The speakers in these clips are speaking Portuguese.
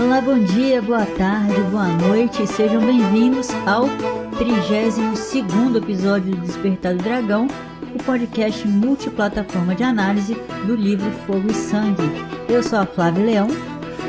Olá, bom dia, boa tarde, boa noite, sejam bem-vindos ao 32º episódio do Despertar do Dragão, o podcast multiplataforma de análise do livro Fogo e Sangue. Eu sou a Flávia Leão.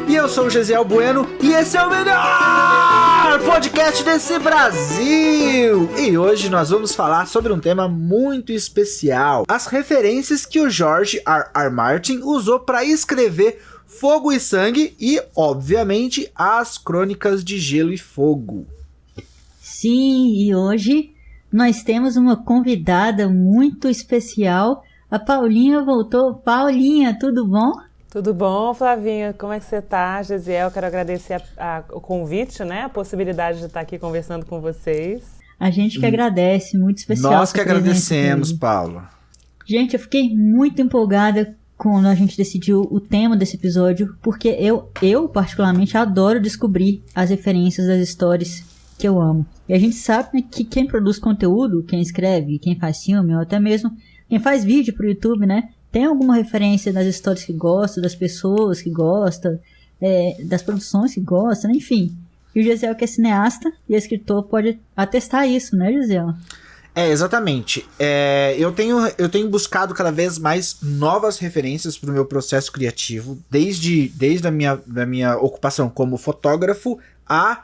E eu sou o Gesiel Bueno, e esse é o melhor podcast desse Brasil! E hoje nós vamos falar sobre um tema muito especial, as referências que o George R. Martin usou para escrever Fogo e Sangue e, obviamente, as Crônicas de Gelo e Fogo. Sim, e hoje nós temos uma convidada muito especial. A Paulinha voltou. Paulinha, tudo bom? Tudo bom, Flavinha? Como é que você tá, Gesiel? Quero agradecer o convite, né? A possibilidade de estar aqui conversando com vocês. A gente que agradece, muito especial. Nós que agradecemos, Paulo. Gente, eu fiquei muito empolgada quando a gente decidiu o tema desse episódio, porque eu particularmente adoro descobrir as referências das histórias que eu amo. E a gente sabe, né, que quem produz conteúdo, quem escreve, quem faz filme, ou até mesmo quem faz vídeo pro YouTube, né, tem alguma referência das histórias que gosta, das pessoas que gosta, das produções que gosta, né? Enfim. E o Gesiel, que é cineasta e escritor, pode atestar isso, né, Gesiel? Exatamente. Eu tenho buscado cada vez mais novas referências para o meu processo criativo, desde a minha ocupação como fotógrafo a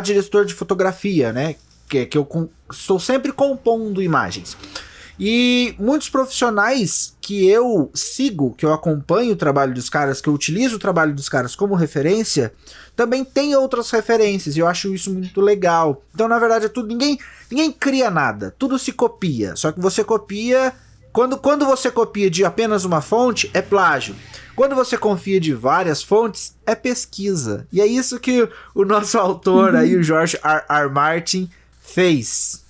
diretor de fotografia, né? Que eu estou sempre compondo imagens. E muitos profissionais que eu sigo, que eu acompanho o trabalho dos caras, que eu utilizo o trabalho dos caras como referência, também tem outras referências, e eu acho isso muito legal. Então, na verdade, é tudo, ninguém cria nada, tudo se copia, só que você copia, quando você copia de apenas uma fonte, é plágio. Quando você confia de várias fontes, é pesquisa. E é isso que o nosso autor aí, o George R. Martin, fez.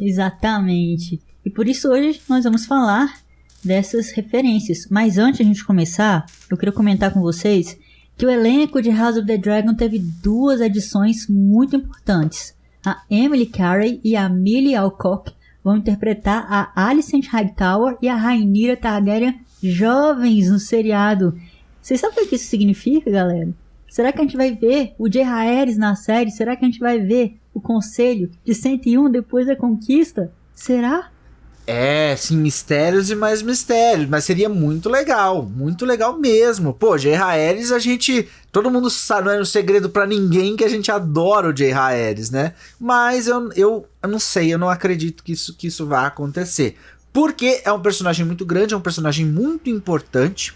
Exatamente. E por isso hoje nós vamos falar dessas referências. Mas antes de a gente começar, eu queria comentar com vocês que o elenco de House of the Dragon teve duas adições muito importantes. A Emily Carey e a Millie Alcock vão interpretar a Alicent Hightower e a Rhaenyra Targaryen jovens no seriado. Vocês sabem o que isso significa, galera? Será que a gente vai ver o Jaehaerys na série? Será que a gente vai ver o Conselho de 101 depois da Conquista? Será? Sim, mistérios e mais mistérios, mas seria muito legal mesmo. Pô, Jaehaerys, todo mundo sabe, não é um segredo pra ninguém que a gente adora o Jaehaerys, né? Mas eu não sei, eu não acredito que isso vá acontecer. Porque é um personagem muito grande, é um personagem muito importante,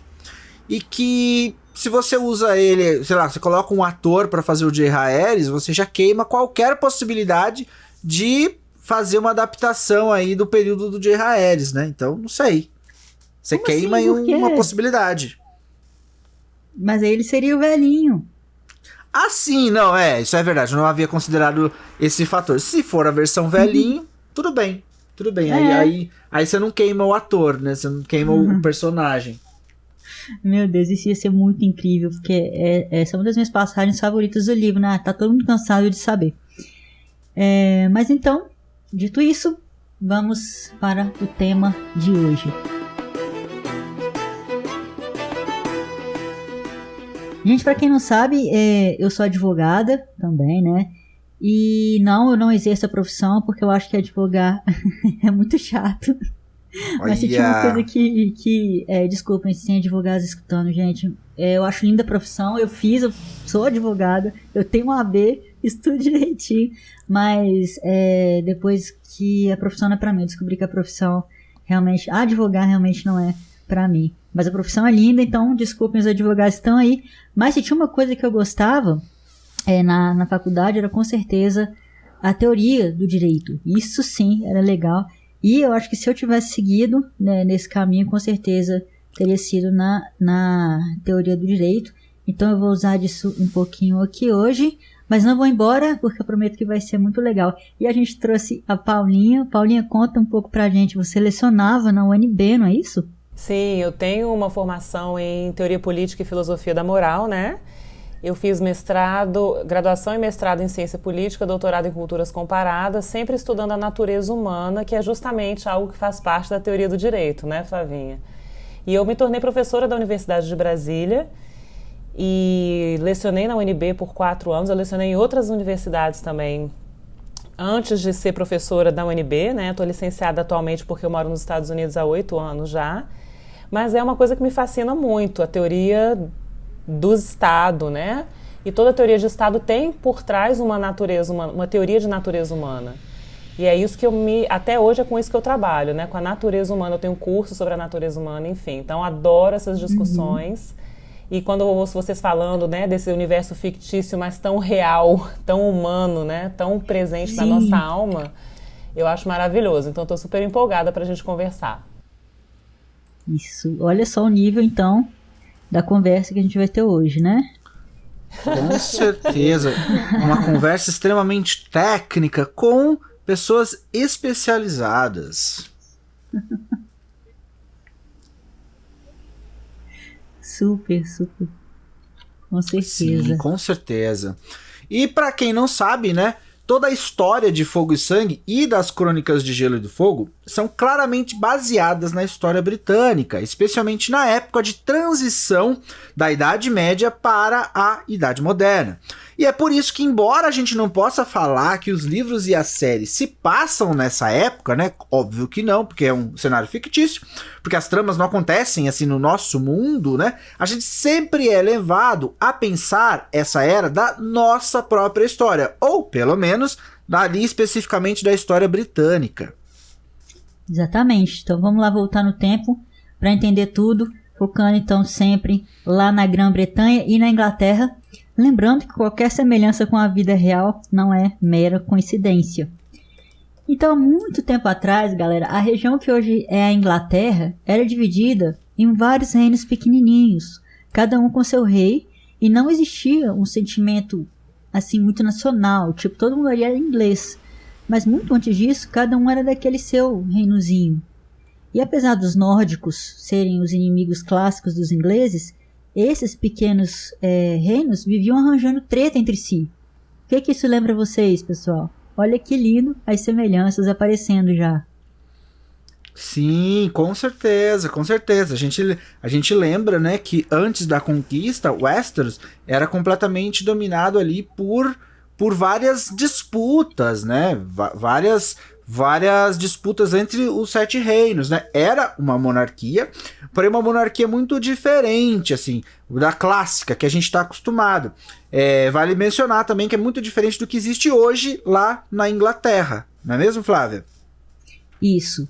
e que se você usa ele, sei lá, você coloca um ator pra fazer o Jaehaerys, você já queima qualquer possibilidade de fazer uma adaptação aí do período do Jaehaerys, né? Então, não sei. Você Como queima assim? aí uma possibilidade. Mas aí ele seria o velhinho. Ah, sim, não, isso é verdade. Eu não havia considerado esse fator. Se for a versão velhinho, tudo bem. Tudo bem. Aí você não queima o ator, né? Você não queima o personagem. Meu Deus, isso ia ser muito incrível, porque essa é uma das minhas passagens favoritas do livro, né? Tá todo mundo cansado de saber. Mas então, dito isso, vamos para o tema de hoje. Gente, para quem não sabe, eu sou advogada também, né? E não, eu não exerço a profissão porque eu acho que advogar é muito chato. Mas se tinha uma coisa que desculpem se tem advogados escutando, gente. Eu acho linda a profissão, eu sou advogada, eu tenho um AB, estudo direitinho, mas depois que a profissão não é pra mim, eu descobri que a profissão realmente, advogar realmente não é pra mim. Mas a profissão é linda, então desculpem os advogados que estão aí. Mas se tinha uma coisa que eu gostava na faculdade, era com certeza a teoria do direito. Isso sim, era legal. E eu acho que se eu tivesse seguido, né, nesse caminho, com certeza teria sido na teoria do direito. Então eu vou usar disso um pouquinho aqui hoje, mas não vou embora, porque eu prometo que vai ser muito legal. E a gente trouxe a Paulinha. Paulinha, conta um pouco pra gente. Você lecionava na UNB, não é isso? Sim, eu tenho uma formação em Teoria Política e Filosofia da Moral, né? Eu fiz graduação e mestrado em Ciência Política, doutorado em Culturas Comparadas, sempre estudando a natureza humana, que é justamente algo que faz parte da teoria do direito, né, Flavinha? E eu me tornei professora da Universidade de Brasília e lecionei na UNB por 4 anos, eu lecionei em outras universidades também, antes de ser professora da UNB, né? Estou licenciada atualmente porque eu moro nos Estados Unidos há 8 anos já, mas é uma coisa que me fascina muito, a teoria do Estado, né? E toda teoria de Estado tem por trás uma natureza humana, uma teoria de natureza humana. E é isso que até hoje é com isso que eu trabalho, né? Com a natureza humana, eu tenho um curso sobre a natureza humana, enfim. Então, adoro essas discussões. E quando eu ouço vocês falando, né, desse universo fictício, mas tão real, tão humano, né, tão presente na nossa alma, eu acho maravilhoso. Então, estou super empolgada para a gente conversar. Isso. Olha só o nível, então, da conversa que a gente vai ter hoje, né? Com certeza. Uma conversa extremamente técnica com pessoas especializadas. Super. Com certeza. Sim, com certeza. E para quem não sabe, né, toda a história de Fogo e Sangue e das Crônicas de Gelo e do Fogo são claramente baseadas na história britânica, especialmente na época de transição da Idade Média para a Idade Moderna. E é por isso que, embora a gente não possa falar que os livros e as séries se passam nessa época, né? Óbvio que não, porque é um cenário fictício, porque as tramas não acontecem assim no nosso mundo, né? A gente sempre é levado a pensar essa era da nossa própria história, ou pelo menos dali especificamente da história britânica. Exatamente. Então vamos lá voltar no tempo para entender tudo, focando então sempre lá na Grã-Bretanha e na Inglaterra. Lembrando que qualquer semelhança com a vida real não é mera coincidência. Então, há muito tempo atrás, galera, a região que hoje é a Inglaterra era dividida em vários reinos pequenininhos, cada um com seu rei, e não existia um sentimento assim muito nacional, tipo, todo mundo ali era inglês. Mas muito antes disso, cada um era daquele seu reinozinho. E apesar dos nórdicos serem os inimigos clássicos dos ingleses, esses pequenos reinos viviam arranjando treta entre si. O que isso lembra vocês, pessoal? Olha que lindo as semelhanças aparecendo já. Sim, com certeza, com certeza. A gente lembra, né, que antes da conquista, Westeros era completamente dominado ali por várias disputas, né? Várias disputas entre os 7 reinos, né? Era uma monarquia, porém uma monarquia muito diferente, assim, da clássica que a gente está acostumado. Vale mencionar também que é muito diferente do que existe hoje lá na Inglaterra, não é mesmo, Flávia? Isso.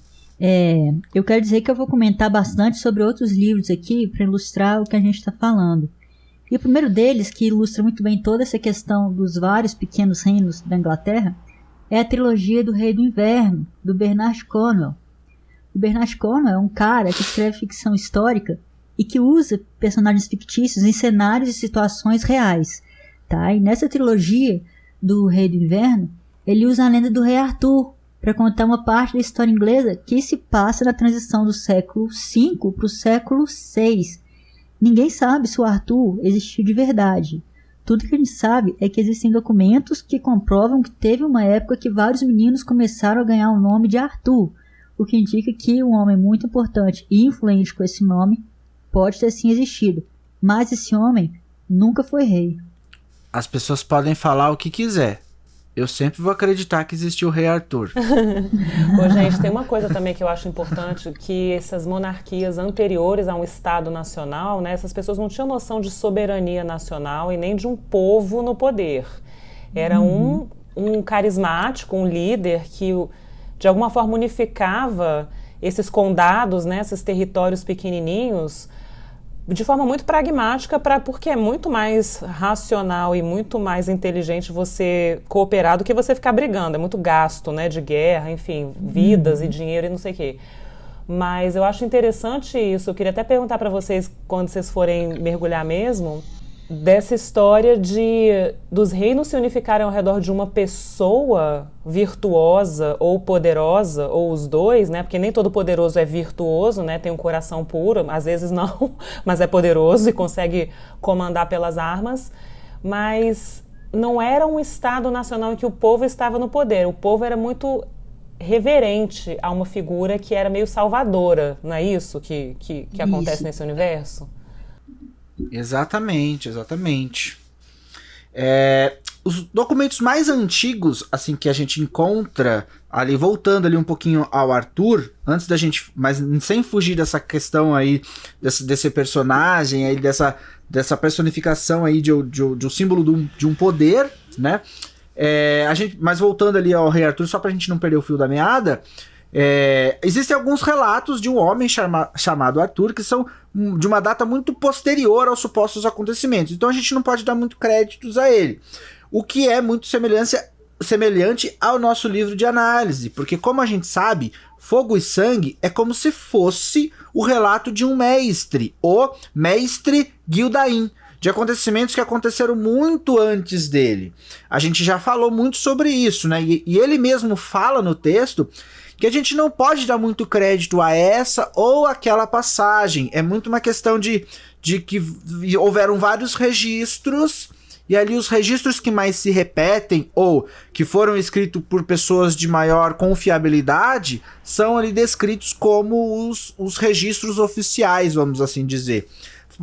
Eu quero dizer que eu vou comentar bastante sobre outros livros aqui para ilustrar o que a gente está falando. E o primeiro deles, que ilustra muito bem toda essa questão dos vários pequenos reinos da Inglaterra, é a trilogia do Rei do Inverno, do Bernard Cornwell. O Bernard Cornwell é um cara que escreve ficção histórica e que usa personagens fictícios em cenários e situações reais. Tá? E nessa trilogia do Rei do Inverno, ele usa a lenda do Rei Arthur para contar uma parte da história inglesa que se passa na transição do século V para o século VI. Ninguém sabe se o Arthur existiu de verdade. Tudo que a gente sabe é que existem documentos que comprovam que teve uma época que vários meninos começaram a ganhar o nome de Arthur, o que indica que um homem muito importante e influente com esse nome pode ter sim existido, mas esse homem nunca foi rei. As pessoas podem falar o que quiser. Eu sempre vou acreditar que existiu o Rei Arthur. Ô, gente, tem uma coisa também que eu acho importante, que essas monarquias anteriores a um Estado nacional, né, essas pessoas não tinham noção de soberania nacional e nem de um povo no poder. Era um carismático, um líder que, de alguma forma, unificava esses condados, né, esses territórios pequenininhos, de forma muito pragmática, porque é muito mais racional e muito mais inteligente você cooperar do que você ficar brigando. É muito gasto, né, de guerra, enfim, vidas e dinheiro e não sei o quê. Mas eu acho interessante isso. Eu queria até perguntar para vocês, quando vocês forem mergulhar mesmo, dessa história dos reinos se unificarem ao redor de uma pessoa virtuosa ou poderosa, ou os dois, né? Porque nem todo poderoso é virtuoso, né? Tem um coração puro, às vezes não, mas é poderoso e consegue comandar pelas armas. Mas não era um Estado nacional em que o povo estava no poder. O povo era muito reverente a uma figura que era meio salvadora, não é isso que acontece nesse universo? Exatamente. Os documentos mais antigos, assim, que a gente encontra ali, voltando ali um pouquinho ao Arthur, antes da gente, mas sem fugir dessa questão aí, desse personagem aí, dessa personificação aí de um símbolo de um poder, né? Mas voltando ali ao Rei Arthur, só pra gente não perder o fio da meada, existem alguns relatos de um homem chamado Arthur, que são de uma data muito posterior aos supostos acontecimentos. Então a gente não pode dar muito créditos a ele. O que é muito semelhante ao nosso livro de análise, porque como a gente sabe, Fogo e Sangue é como se fosse o relato de um mestre, o mestre Gildain, de acontecimentos que aconteceram muito antes dele. A gente já falou muito sobre isso, né? E ele mesmo fala no texto que a gente não pode dar muito crédito a essa ou aquela passagem. É muito uma questão de que houveram vários registros, e ali os registros que mais se repetem ou que foram escritos por pessoas de maior confiabilidade são ali descritos como os registros oficiais, vamos assim dizer.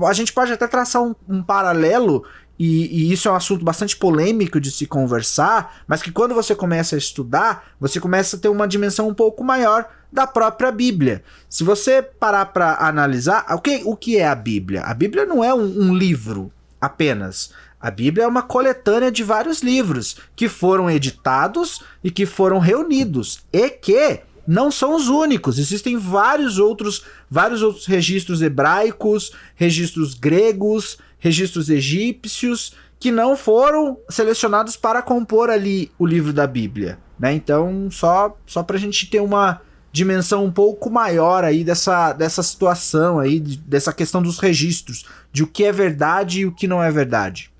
A gente pode até traçar um paralelo, e isso é um assunto bastante polêmico de se conversar, mas que quando você começa a estudar, você começa a ter uma dimensão um pouco maior da própria Bíblia. Se você parar para analisar, o que é a Bíblia? A Bíblia não é um livro apenas. A Bíblia é uma coletânea de vários livros que foram editados e que foram reunidos, e que não são os únicos. Existem vários outros registros hebraicos, registros gregos, registros egípcios, que não foram selecionados para compor ali o livro da Bíblia, né? Então, só para a gente ter uma dimensão um pouco maior aí dessa situação aí, dessa questão dos registros, de o que é verdade e o que não é verdade.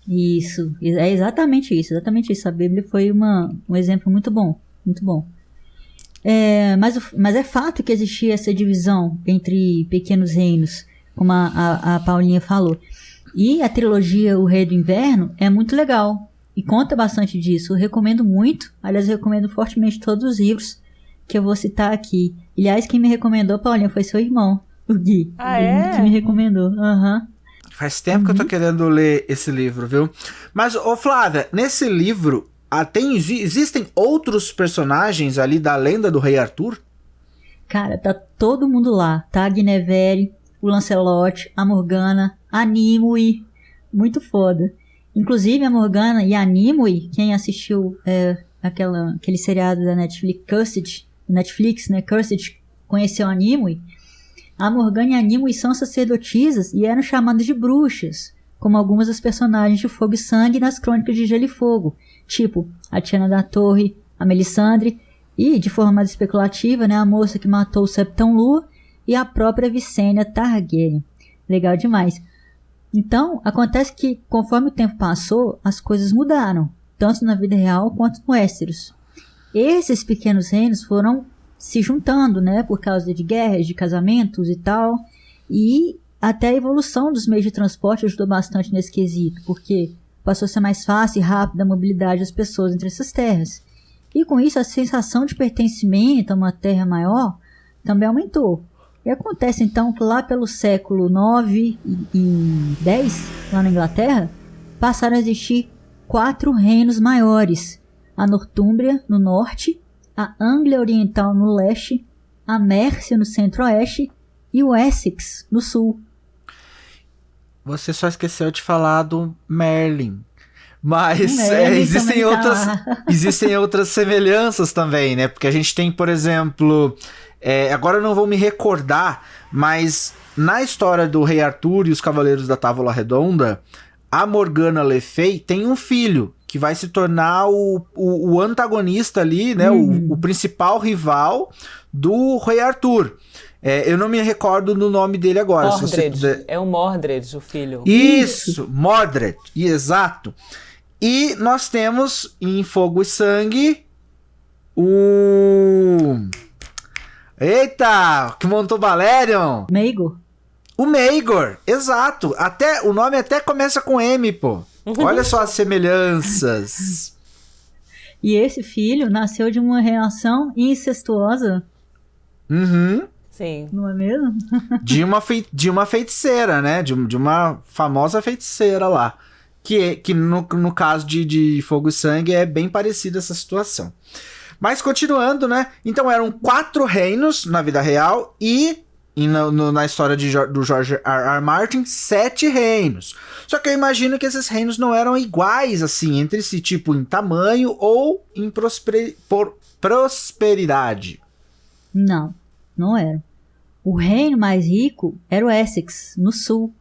Isso, é exatamente isso. A Bíblia foi um exemplo muito bom, muito bom. Mas é fato que existia essa divisão entre pequenos reinos, como a Paulinha falou. E a trilogia O Rei do Inverno é muito legal e conta bastante disso. Eu recomendo muito, aliás, eu recomendo fortemente todos os livros que eu vou citar aqui. Aliás, quem me recomendou, Paulinha, foi seu irmão, o Gui. Que me recomendou. Faz tempo que eu tô querendo ler esse livro, viu? Mas, Flávia, nesse livro existem outros personagens ali da lenda do Rei Arthur? Cara, tá todo mundo lá. Tá a Guinevere, o Lancelot, a Morgana, a Nimue. Muito foda. Inclusive, a Morgana e a Nimue, quem assistiu aquele seriado da Netflix, Cursed, conheceu a Nimue. A Morgana e a Nimue são sacerdotisas e eram chamadas de bruxas, como algumas das personagens de Fogo e Sangue nas Crônicas de Gelo e Fogo, tipo a Tiana da Torre, a Melisandre e, de forma mais especulativa, né, a moça que matou o Septão Lua e a própria Visenya Targaryen. Legal demais. Então, acontece que, conforme o tempo passou, as coisas mudaram, tanto na vida real quanto no Westeros. Esses pequenos reinos foram se juntando, né, por causa de guerras, de casamentos e tal, e até a evolução dos meios de transporte ajudou bastante nesse quesito, porque passou a ser mais fácil e rápida a mobilidade das pessoas entre essas terras. E com isso a sensação de pertencimento a uma terra maior também aumentou. E acontece então que lá pelo século IX e X, lá na Inglaterra, passaram a existir 4 reinos maiores: a Nortúmbria no norte, a Anglia Oriental no leste, a Mércia no centro-oeste e o Essex no sul. Você só esqueceu de falar do Merlin. Mas existem outras semelhanças também, né? Porque a gente tem, por exemplo... agora eu não vou me recordar, mas na história do Rei Arthur e os Cavaleiros da Távola Redonda, a Morgana Le Fay tem um filho que vai se tornar o antagonista ali, né? O principal rival do Rei Arthur. Eu não me recordo do nome dele agora. Mordred. É o Mordred, o filho. Isso, Mordred. Exato. E nós temos em Fogo e Sangue Eita! Que montou Balerion? Maegor. O Maegor, exato. O nome até começa com M, pô. Olha só as semelhanças. E esse filho nasceu de uma relação incestuosa. Sim. Não é mesmo? De uma feiticeira, né? De uma famosa feiticeira lá. Que no caso de Fogo e Sangue é bem parecida essa situação. Mas continuando, né? Então eram 4 reinos na vida real e na história do George R. R. Martin, 7 reinos. Só que eu imagino que esses reinos não eram iguais, assim, entre si, tipo, em tamanho ou em prosperidade. Não era. O reino mais rico era o Essex, no sul.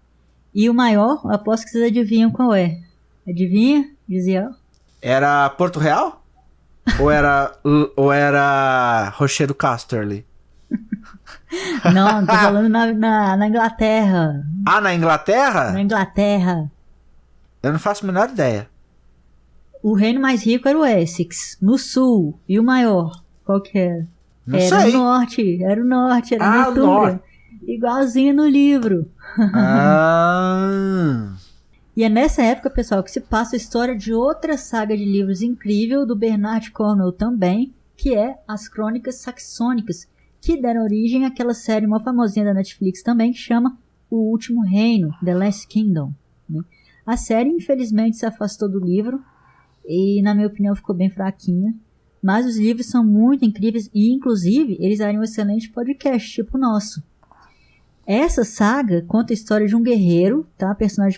E o maior, aposto que vocês adivinham qual é. Adivinha? Dizia. Era Porto Real? ou era Rochedo Casterly? Não, tô falando na Inglaterra. Ah, na Inglaterra? Na Inglaterra. Eu não faço a menor ideia. O reino mais rico era o Essex, no sul. E o maior, qual que era? Não era sei. Era o norte, era a Nortúmbria. Igualzinho no livro. E é nessa época, pessoal, que se passa a história de outra saga de livros incrível do Bernard Cornwell também, que é As Crônicas Saxônicas, que deram origem àquela série uma famosinha da Netflix também, que chama O Último Reino, The Last Kingdom. Né? A série, infelizmente, se afastou do livro e, na minha opinião, ficou bem fraquinha. Mas os livros são muito incríveis e, inclusive, eles dariam um excelente podcast, tipo o nosso. Essa saga conta a história de um guerreiro, tá? Personagem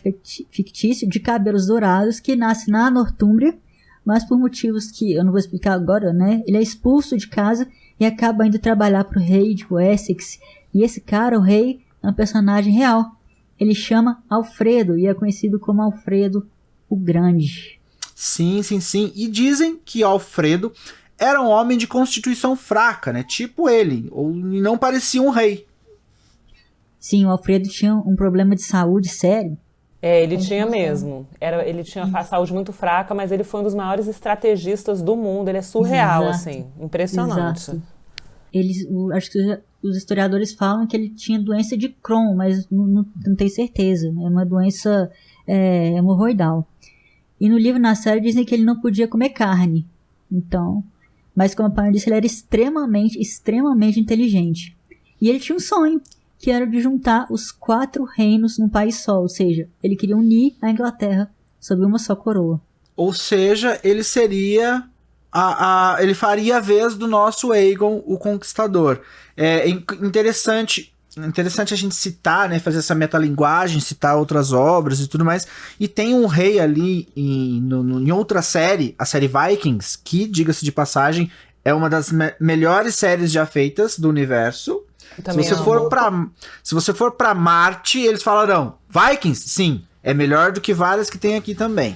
fictício, de cabelos dourados, que nasce na Nortúmbria, mas por motivos que eu não vou explicar agora, né? Ele é expulso de casa e acaba indo trabalhar pro rei de Wessex. E esse cara, o rei, é um personagem real. Ele chama Alfredo e é conhecido como Alfredo o Grande. Sim. E dizem que Alfredo era um homem de constituição fraca, né? Tipo ele, ou não parecia um rei. Sim, o Alfredo tinha um problema de saúde sério. Ele tinha mesmo. Ele tinha a saúde muito fraca, mas ele foi um dos maiores estrategistas do mundo. Ele é surreal, Exato. Assim. Impressionante. Exato. Acho que os historiadores falam que ele tinha doença de Crohn, mas não tenho certeza. É uma doença hemorroidal. E no livro, na série, dizem que ele não podia comer carne. Então, mas como a Paula disse, ele era extremamente inteligente. E ele tinha um sonho, que era de juntar os 4 reinos num país só, ou seja, ele queria unir a Inglaterra sob uma só coroa. Ou seja, ele seria ele faria a vez do nosso Aegon, o Conquistador. É interessante a gente citar, né, fazer essa metalinguagem, citar outras obras e tudo mais. E tem um rei ali em outra série, a série Vikings, que, diga-se de passagem, é uma das melhores séries já feitas do universo. Se você for pra Marte, eles falarão Vikings? Sim, é melhor do que várias que tem aqui também.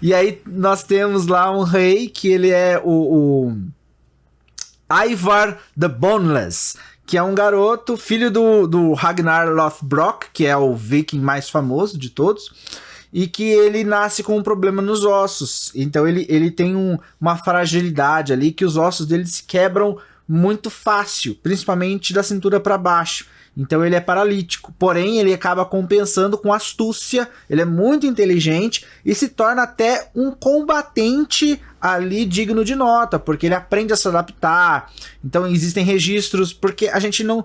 E aí nós temos lá um rei que ele é o Ivar the Boneless, que é um garoto, filho do Ragnar Lothbrok, que é o viking mais famoso de todos, e que ele nasce com um problema nos ossos. Então ele tem uma fragilidade ali, que os ossos dele se quebram muito fácil, principalmente da cintura para baixo. Então ele é paralítico, porém ele acaba compensando com astúcia, ele é muito inteligente e se torna até um combatente ali digno de nota, porque ele aprende a se adaptar. Então existem registros, porque a gente não...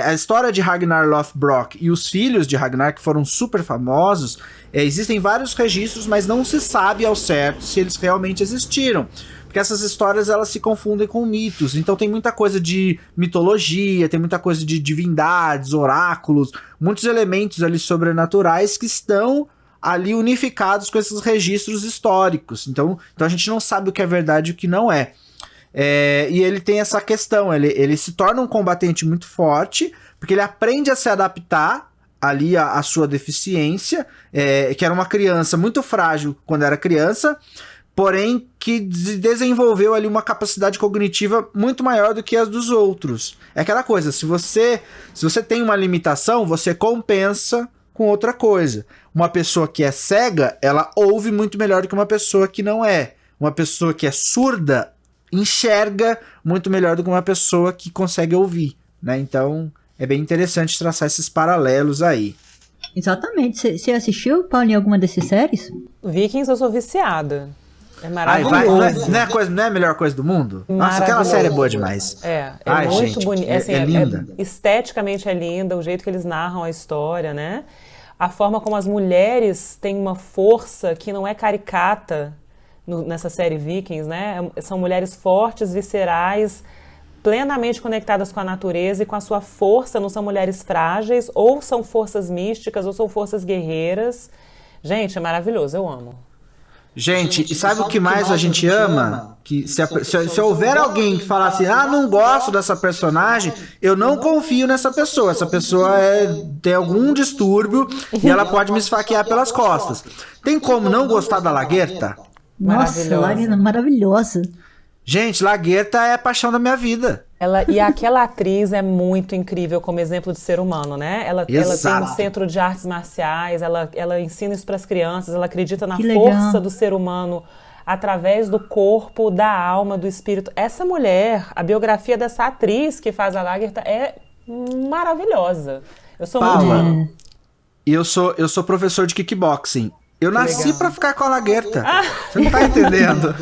a história de Ragnar Lothbrok e os filhos de Ragnar, que foram super famosos, existem vários registros, mas não se sabe ao certo se eles realmente existiram. Porque essas histórias, elas se confundem com mitos. Então tem muita coisa de mitologia, tem muita coisa de divindades, oráculos, muitos elementos ali sobrenaturais que estão ali unificados com esses registros históricos. Então a gente não sabe o que é verdade e o que não é. E ele tem essa questão, ele se torna um combatente muito forte, porque ele aprende a se adaptar ali a sua deficiência, que era uma criança muito frágil quando era criança, porém que desenvolveu ali uma capacidade cognitiva muito maior do que as dos outros. É aquela coisa, se você tem uma limitação, você compensa com outra coisa. Uma pessoa que é cega, ela ouve muito melhor do que uma pessoa que não é. Uma pessoa que é surda enxerga muito melhor do que uma pessoa que consegue ouvir, né? Então, é bem interessante traçar esses paralelos aí. Exatamente. Você assistiu, Paulinho, alguma dessas séries? Vikings eu sou viciada. É maravilhoso. Não é a melhor coisa do mundo? Nossa, aquela série é boa demais. É muito bonita. Assim, É linda. Esteticamente é linda, o jeito que eles narram a história, né? A forma como as mulheres têm uma força que não é caricata nessa série Vikings, né? São mulheres fortes, viscerais, plenamente conectadas com a natureza e com a sua força. Não são mulheres frágeis, ou são forças místicas, ou são forças guerreiras. Gente, é maravilhoso, eu amo. Gente, e sabe o que mais a gente ama? Que se houver alguém que falar assim, não gosto dessa personagem, eu não confio nessa pessoa. Essa pessoa tem algum distúrbio e ela pode me esfaquear pelas costas. Tem como não gostar da Lagertha? Nossa, Lagertha maravilhosa. Gente, Lagertha é a paixão da minha vida. E aquela atriz é muito incrível como exemplo de ser humano, né? Ela tem um centro de artes marciais, ela ensina isso para as crianças, ela acredita na força do ser humano através do corpo, da alma, do espírito. Essa mulher, a biografia dessa atriz que faz a Lagertha é maravilhosa. Eu sou Paula, muito... eu sou professor de kickboxing. Eu nasci pra ficar com a Lagertha. Você não tá entendendo.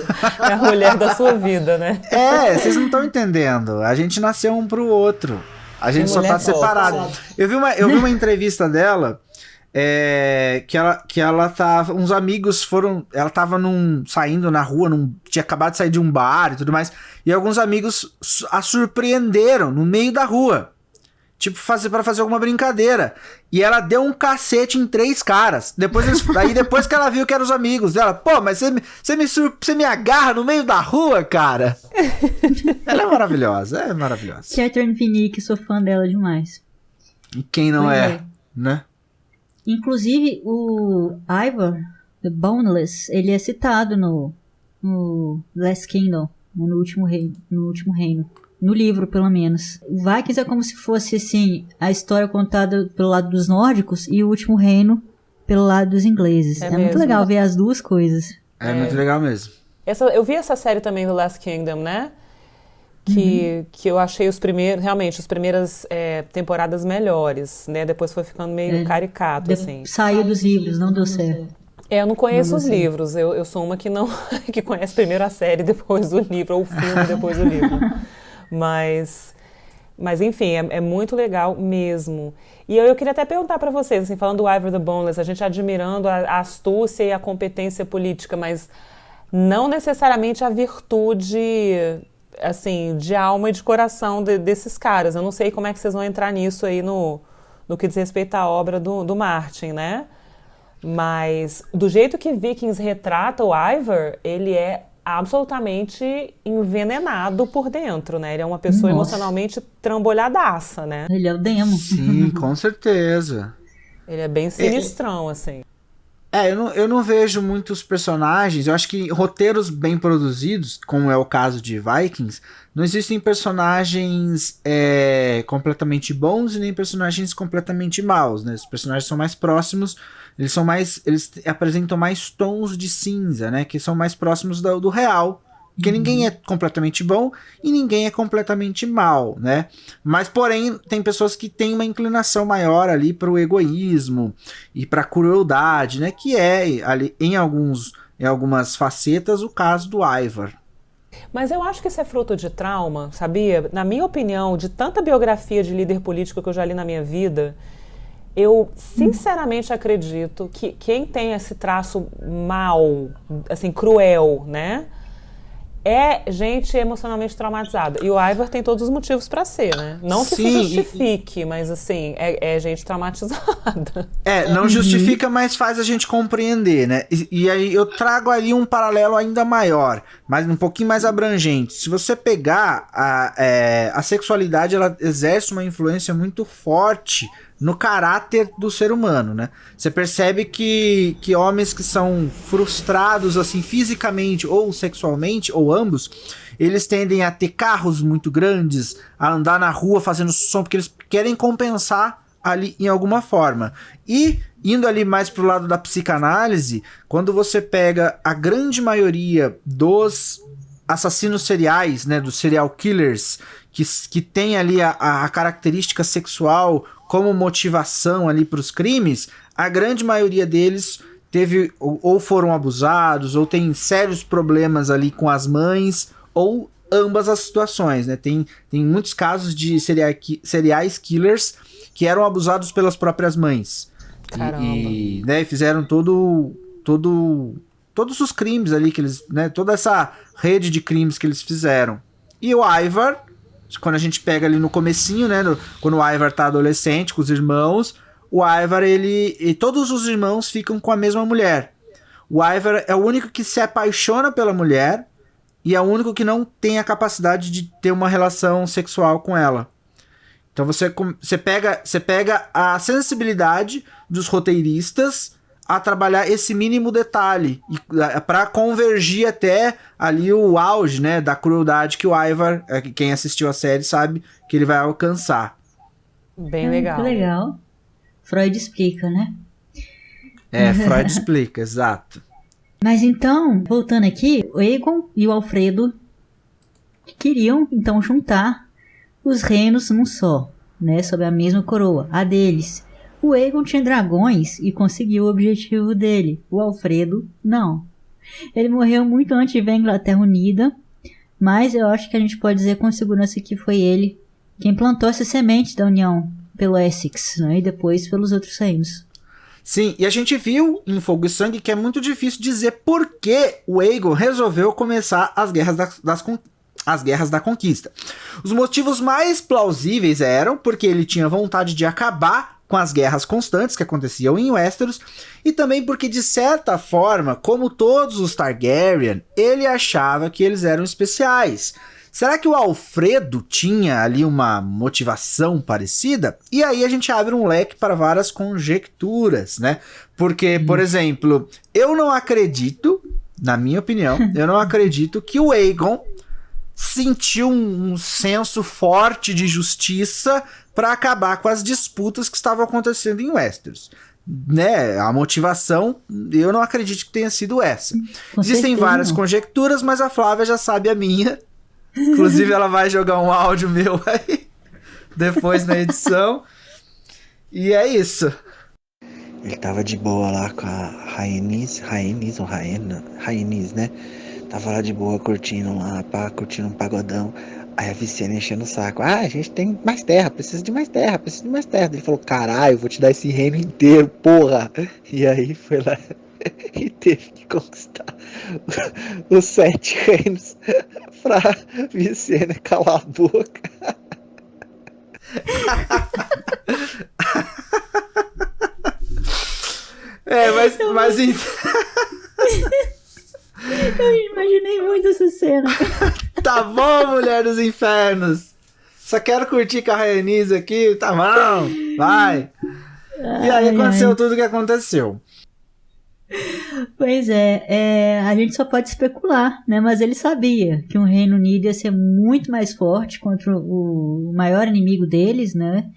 É a mulher da sua vida, né? Vocês não estão entendendo. A gente nasceu um pro outro. A gente só tá separado. Eu vi uma entrevista dela, que ela tava... Uns amigos foram... Ela tava saindo na rua, tinha acabado de sair de um bar e tudo mais. E alguns amigos a surpreenderam no meio da rua. Tipo, pra fazer alguma brincadeira. E ela deu um cacete em 3 caras. Depois que ela viu que eram os amigos dela, pô, mas você me agarra no meio da rua, cara? Ela é maravilhosa. Catherine Finney, sou fã dela demais. E quem não né? Inclusive, o Ivar, The Boneless, ele é citado no Last Kingdom, no último reino. No livro, pelo menos. O Vikings é como se fosse, assim, a história contada pelo lado dos nórdicos e o Último Reino pelo lado dos ingleses. É muito legal ver as duas coisas. É muito legal mesmo. Eu vi essa série também do Last Kingdom, né? Que eu achei as primeiras temporadas melhores, né? Depois foi ficando meio caricato, assim. Saiu dos livros, não deu certo. Eu não conheço os livros. Eu sou uma que não que conhece primeiro a série, depois o livro, ou o filme, depois o livro. Mas enfim, é muito legal mesmo. E eu queria até perguntar para vocês, assim, falando do Ivar the Boneless, a gente admirando a astúcia e a competência política, mas não necessariamente a virtude, assim, de alma e de coração desses caras. Eu não sei como é que vocês vão entrar nisso aí no que diz respeito à obra do Martin, né? Mas do jeito que Vikings retrata o Ivar, ele é absolutamente envenenado por dentro, né? Ele é uma pessoa emocionalmente trambolhadaça, né? Ele é o demo. Sim, com certeza. Ele é bem sinistrão, assim. Eu não vejo muitos personagens. Eu acho que roteiros bem produzidos, como é o caso de Vikings, não existem personagens completamente bons e nem personagens completamente maus, né? Os personagens são mais próximos. Eles apresentam mais tons de cinza, né? Que são mais próximos do real. Porque ninguém é completamente bom e ninguém é completamente mal, né? Mas, porém, tem pessoas que têm uma inclinação maior ali para o egoísmo e para a crueldade, né? Que é, ali, em algumas facetas, o caso do Ivar. Mas eu acho que isso é fruto de trauma, sabia? Na minha opinião, de tanta biografia de líder político que eu já li na minha vida... Eu sinceramente acredito que quem tem esse traço mal, assim, cruel, né? É gente emocionalmente traumatizada. E o Ivar tem todos os motivos pra ser, né? Não que isso justifique, mas assim, é gente traumatizada. Não justifica, mas faz a gente compreender, né? E aí eu trago ali um paralelo ainda maior, mas um pouquinho mais abrangente. Se você pegar a sexualidade, ela exerce uma influência muito forte no caráter do ser humano, né? Você percebe que homens que são frustrados, assim, fisicamente ou sexualmente, ou ambos, eles tendem a ter carros muito grandes, a andar na rua fazendo som, porque eles querem compensar ali em alguma forma. E, indo ali mais pro lado da psicanálise, quando você pega a grande maioria dos assassinos seriais, né, dos serial killers, que tem ali a característica sexual como motivação ali para os crimes, a grande maioria deles ou foram abusados, ou tem sérios problemas ali com as mães, ou ambas as situações, né? Tem muitos casos de serial killers que eram abusados pelas próprias mães. Caramba. E né, fizeram todos os crimes ali que eles, né, toda essa rede de crimes que eles fizeram. E o Ivar, quando a gente pega ali no comecinho, né, quando o Ivar tá adolescente com os irmãos, o Ivar, e todos os irmãos ficam com a mesma mulher. O Ivar é o único que se apaixona pela mulher e é o único que não tem a capacidade de ter uma relação sexual com ela. Então você pega a sensibilidade dos roteiristas a trabalhar esse mínimo detalhe para convergir até ali o auge, né, da crueldade que o Ivar, quem assistiu a série sabe que ele vai alcançar. Bem legal. Muito legal. Freud explica, né? Freud explica, exato. Mas então, voltando aqui, o Aegon e o Alfredo queriam então juntar os reinos num só, né, sob a mesma coroa, a deles. O Aegon tinha dragões e conseguiu o objetivo dele. O Alfredo, não. Ele morreu muito antes de ver a Inglaterra unida, mas eu acho que a gente pode dizer com segurança que foi ele quem plantou essa semente da união pelo Essex, né, e depois pelos outros reinos. Sim, e a gente viu em Fogo e Sangue que é muito difícil dizer por que o Aegon resolveu começar as guerras da conquista. Os motivos mais plausíveis eram porque ele tinha vontade de acabar com as guerras constantes que aconteciam em Westeros, e também porque, de certa forma, como todos os Targaryen, ele achava que eles eram especiais. Será que o Alfredo tinha ali uma motivação parecida? E aí a gente abre um leque para várias conjecturas, né? Porque, por exemplo, eu não acredito, na minha opinião, eu não acredito que o Aegon sentiu um senso forte de justiça para acabar com as disputas que estavam acontecendo em Westeros. Né? A motivação, eu não acredito que tenha sido essa. Existem várias conjecturas, mas a Flávia já sabe a minha. Inclusive, ela vai jogar um áudio meu aí, depois na edição. E é isso. Ele tava de boa lá com a Rhaenys, né? Tava lá de boa, curtindo um pagodão. Aí a Visenya enchendo o saco. A gente tem mais terra, precisa de mais terra. Ele falou, caralho, vou te dar esse reino inteiro, porra. E aí foi lá e teve que conquistar os 7 reinos pra Visenya calar a boca. mas Eu imaginei muito essa cena. Tá bom, mulher dos infernos. Só quero curtir com a Rhaenys aqui, tá bom, vai. E aí aconteceu tudo o que aconteceu. Pois a gente só pode especular, né? Mas ele sabia que um Reino Unido ia ser muito mais forte contra o maior inimigo deles, né?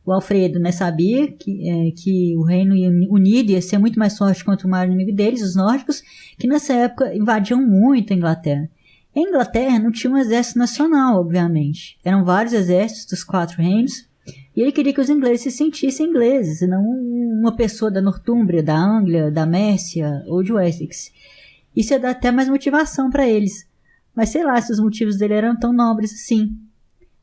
O Alfredo, né, sabia que o Reino Unido ia ser muito mais forte contra o maior inimigo deles, os nórdicos, que nessa época invadiam muito a Inglaterra. A Inglaterra não tinha um exército nacional, obviamente. Eram vários exércitos dos 4 reinos, e ele queria que os ingleses se sentissem ingleses, e não uma pessoa da Nortúmbria, da Anglia, da Mércia ou de Wessex. Isso ia dar até mais motivação para eles. Mas sei lá se os motivos dele eram tão nobres assim.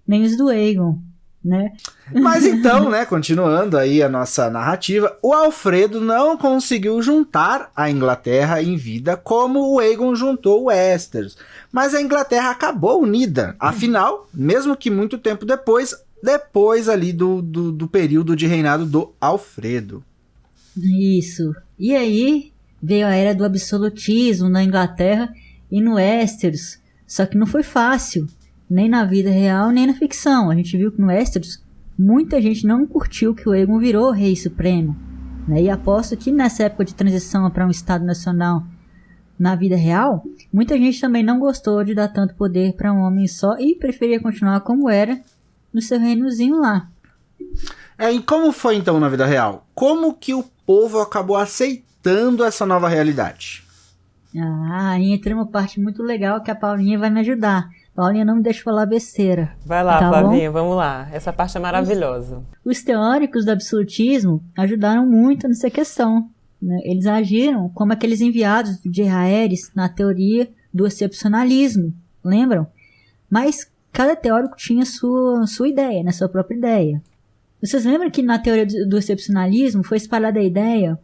Nem os do Aegon, né? Mas então, né, continuando aí a nossa narrativa, o Alfredo não conseguiu juntar a Inglaterra em vida como o Aegon juntou o Westeros. Mas a Inglaterra acabou unida. Afinal, mesmo que muito tempo depois ali do período de reinado do Alfredo. Isso. E aí veio a era do absolutismo na Inglaterra e no Westeros. Só que não foi fácil, nem na vida real, nem na ficção. A gente viu que no Westeros muita gente não curtiu que o Aegon virou rei supremo, né? E aposto que nessa época de transição para um Estado Nacional na vida real, muita gente também não gostou de dar tanto poder para um homem só e preferia continuar como era no seu reinozinho lá. E como foi então na vida real? Como que o povo acabou aceitando essa nova realidade? Aí entra uma parte muito legal que a Paulinha vai me ajudar. Paulinha, não me deixa falar besteira. Vai lá, tá Flavinha, bom? vamos lá. Essa parte é maravilhosa. Os teóricos do absolutismo ajudaram muito nessa questão, né? Eles agiram como aqueles enviados de Jaehaerys na teoria do excepcionalismo, lembram? Mas cada teórico tinha sua ideia, né? Sua própria ideia. Vocês lembram que na teoria do excepcionalismo foi espalhada a ideia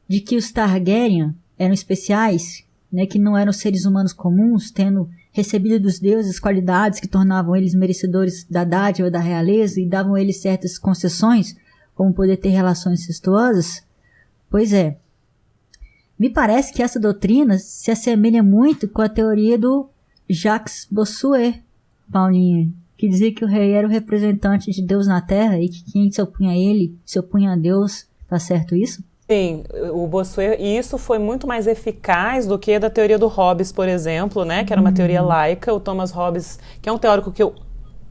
de que os Targaryen eram especiais, né? Que não eram seres humanos comuns, tendo recebido dos deuses qualidades que tornavam eles merecedores da dádiva da realeza e davam a eles certas concessões, como poder ter relações incestuosas? Pois é. Me parece que essa doutrina se assemelha muito com a teoria do Jacques Bossuet, Paulinha, que dizia que o rei era o representante de Deus na Terra e que quem se opunha a ele se opunha a Deus. Tá certo isso? Sim, o Bossuet, e isso foi muito mais eficaz do que da teoria do Hobbes, por exemplo, né, que era uma teoria laica. O Thomas Hobbes, que é um teórico que eu,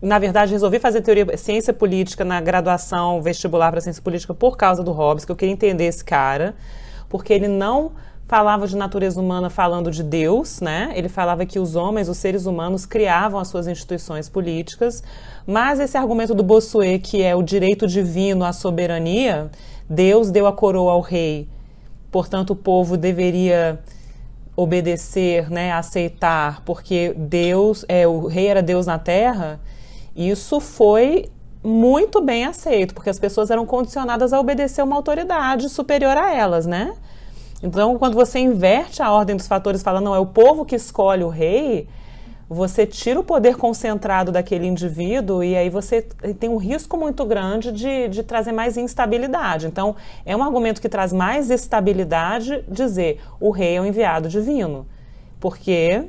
na verdade, resolvi fazer ciência política na graduação vestibular para ciência política por causa do Hobbes, que eu queria entender esse cara, porque ele não falava de natureza humana falando de Deus, né? Ele falava que os homens, os seres humanos, criavam as suas instituições políticas, mas esse argumento do Bossuet, que é o direito divino à soberania, Deus deu a coroa ao rei, portanto o povo deveria obedecer, né, aceitar, porque Deus, o rei era Deus na terra. Isso foi muito bem aceito, porque as pessoas eram condicionadas a obedecer uma autoridade superior a elas, né? Então, quando você inverte a ordem dos fatores, falando, não, é o povo que escolhe o rei, você tira o poder concentrado daquele indivíduo e aí você tem um risco muito grande de trazer mais instabilidade. Então, é um argumento que traz mais estabilidade dizer o rei é o enviado divino, porque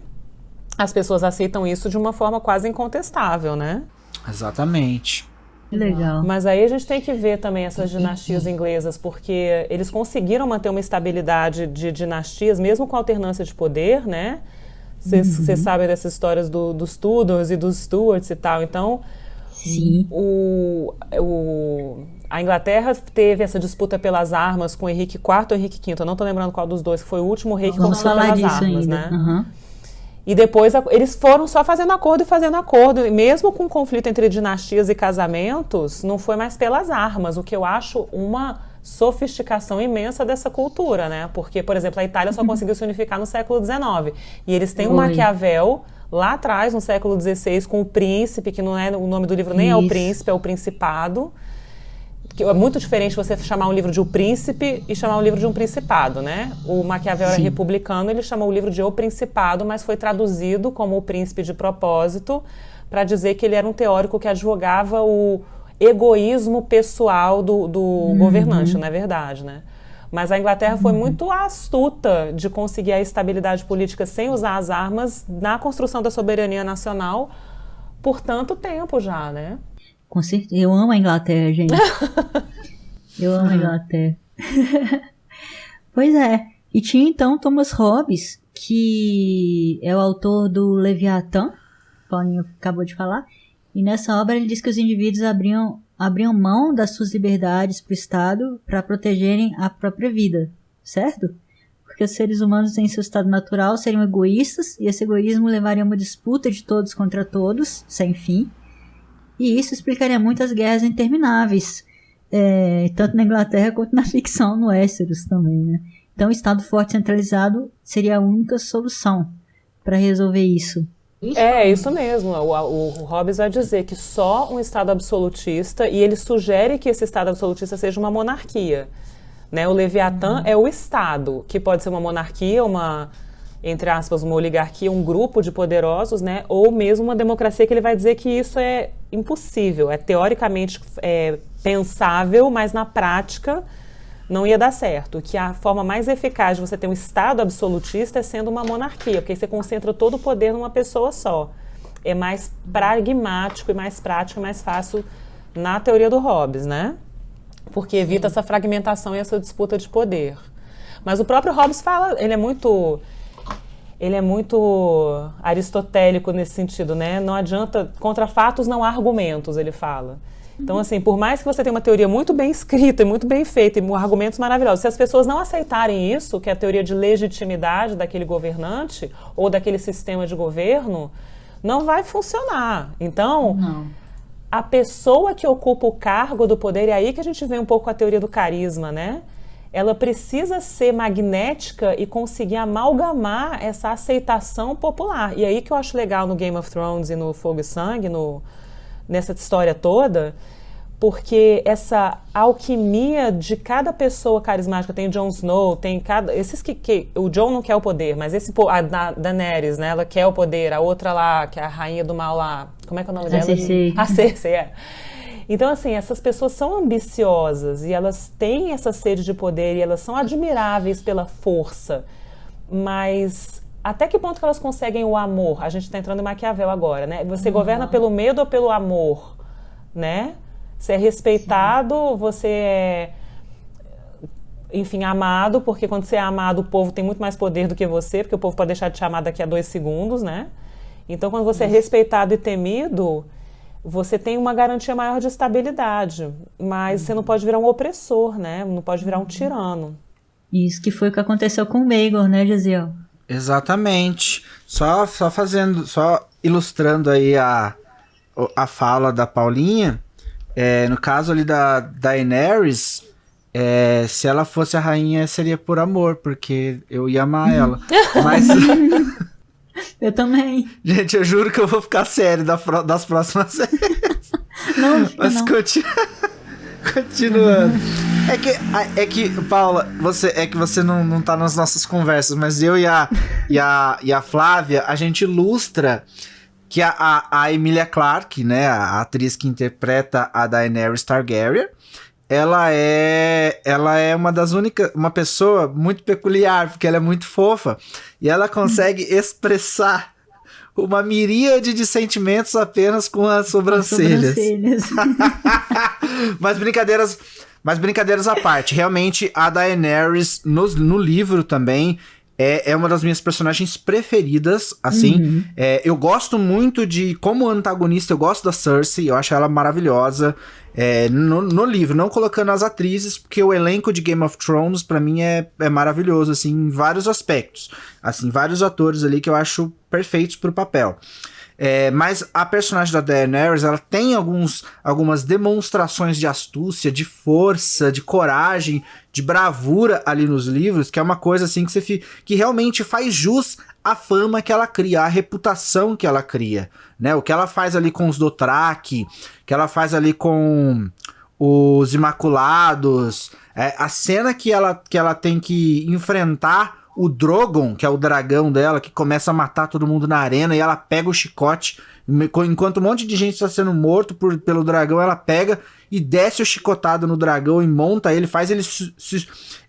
as pessoas aceitam isso de uma forma quase incontestável, né? Exatamente. Legal. Mas aí a gente tem que ver também essas dinastias inglesas, porque eles conseguiram manter uma estabilidade de dinastias, mesmo com alternância de poder, né? Vocês sabem dessas histórias dos Tudors e dos Stuarts e tal. Então, sim, a Inglaterra teve essa disputa pelas armas com Henrique IV ou Henrique V. Eu não estou lembrando qual dos dois, que foi o último rei que conquistou pelas armas, ainda, né? Uhum. E depois eles foram só fazendo acordo. E mesmo com conflito entre dinastias e casamentos, não foi mais pelas armas, o que eu acho uma sofisticação imensa dessa cultura, né? Porque, por exemplo, a Itália só conseguiu se unificar no século XIX. E eles têm um Maquiavel lá atrás, no século XVI, com o príncipe, que não é o nome do livro, nem é o príncipe, é o principado. Que é muito diferente você chamar um livro de O Príncipe e chamar um livro de um principado, né? O Maquiavel era republicano, ele chamou o livro de O Principado, mas foi traduzido como O Príncipe de propósito, para dizer que ele era um teórico que advogava o egoísmo pessoal do governante, não é verdade, né? Mas a Inglaterra foi muito astuta de conseguir a estabilidade política sem usar as armas na construção da soberania nacional por tanto tempo já, né? Com certeza. Eu amo a Inglaterra, gente. Eu amo a Inglaterra. Pois é. E tinha então Thomas Hobbes, que é o autor do Leviatã, o Paulinho acabou de falar. E nessa obra ele diz que os indivíduos abriam mão das suas liberdades para o Estado para protegerem a própria vida, certo? Porque os seres humanos em seu estado natural seriam egoístas e esse egoísmo levaria a uma disputa de todos contra todos, sem fim. E isso explicaria muitas guerras intermináveis, tanto na Inglaterra quanto na ficção no Westeros também, né? Então o Estado forte centralizado seria a única solução para resolver isso. É isso mesmo. O Hobbes vai dizer que só um Estado absolutista, e ele sugere que esse Estado absolutista seja uma monarquia, né? O Leviatã é o Estado, que pode ser uma monarquia, entre aspas, uma oligarquia, um grupo de poderosos, né? Ou mesmo uma democracia, que ele vai dizer que isso é impossível, é teoricamente pensável, mas na prática não ia dar certo. Que a forma mais eficaz de você ter um Estado absolutista é sendo uma monarquia, porque aí você concentra todo o poder numa pessoa só. É mais pragmático e mais prático e mais fácil na teoria do Hobbes, né? Porque evita essa fragmentação e essa disputa de poder. Mas o próprio Hobbes fala, ele é muito aristotélico nesse sentido, né? Não adianta, contra fatos não há argumentos, ele fala. Então, assim, por mais que você tenha uma teoria muito bem escrita e muito bem feita e argumentos maravilhosos, se as pessoas não aceitarem isso, que é a teoria de legitimidade daquele governante ou daquele sistema de governo, não vai funcionar. Então, a pessoa que ocupa o cargo do poder, é aí que a gente vê um pouco a teoria do carisma, né? ela precisa ser magnética e conseguir amalgamar essa aceitação popular. E aí que eu acho legal no Game of Thrones e no Fogo e Sangue, nessa história toda, porque essa alquimia de cada pessoa carismática, tem o Jon Snow, tem esses que o Jon não quer o poder, mas a Daenerys, né, ela quer o poder, a outra lá, que é a rainha do mal lá, como é que é o nome dela? A Cersei, é. Então, assim, essas pessoas são ambiciosas e elas têm essa sede de poder e elas são admiráveis pela força, mas até que ponto que elas conseguem o amor? A gente está entrando em Maquiavel agora, né? Você governa pelo medo ou pelo amor, né? Você é respeitado, sim, você é, enfim, amado, porque quando você é amado, o povo tem muito mais poder do que você, porque o povo pode deixar de te amar daqui a 2 segundos, né? Então, quando você é respeitado e temido, você tem uma garantia maior de estabilidade, mas você não pode virar um opressor, né? Não pode virar um tirano. Isso que foi o que aconteceu com o Maegor, né, Gesiel? Exatamente. Só ilustrando aí a fala da Paulinha, no caso ali da Daenerys, se ela fosse a rainha seria por amor, porque eu ia amar ela. Mas... Eu também. Gente, eu juro que eu vou ficar sério das próximas séries. Não, mas não. Continuando. É que, Paula, você não tá nas nossas conversas, mas eu e a Flávia, a gente ilustra que a Emilia Clarke, né, a atriz que interpreta a Daenerys Targaryen, ela é uma pessoa muito peculiar, porque ela é muito fofa, e ela consegue expressar uma miríade de sentimentos apenas com as sobrancelhas. Mas brincadeiras à parte, realmente a Daenerys no livro também é uma das minhas personagens preferidas, assim. Eu gosto muito como antagonista, eu gosto da Cersei, eu acho ela maravilhosa. No livro, não colocando as atrizes, porque o elenco de Game of Thrones, pra mim, é maravilhoso, assim, em vários aspectos. Assim, vários atores ali que eu acho perfeitos pro papel. Mas a personagem da Daenerys, ela tem algumas demonstrações de astúcia, de força, de coragem, de bravura ali nos livros, que é uma coisa assim que realmente faz jus à fama que ela cria, à reputação que ela cria, né? O que ela faz ali com os Dothraki, que ela faz ali com os Imaculados, a cena que ela tem que enfrentar o Drogon, que é o dragão dela, que começa a matar todo mundo na arena, e ela pega o chicote, enquanto um monte de gente está sendo morto pelo dragão, ela pega e desce o chicotado no dragão e monta ele, faz ele...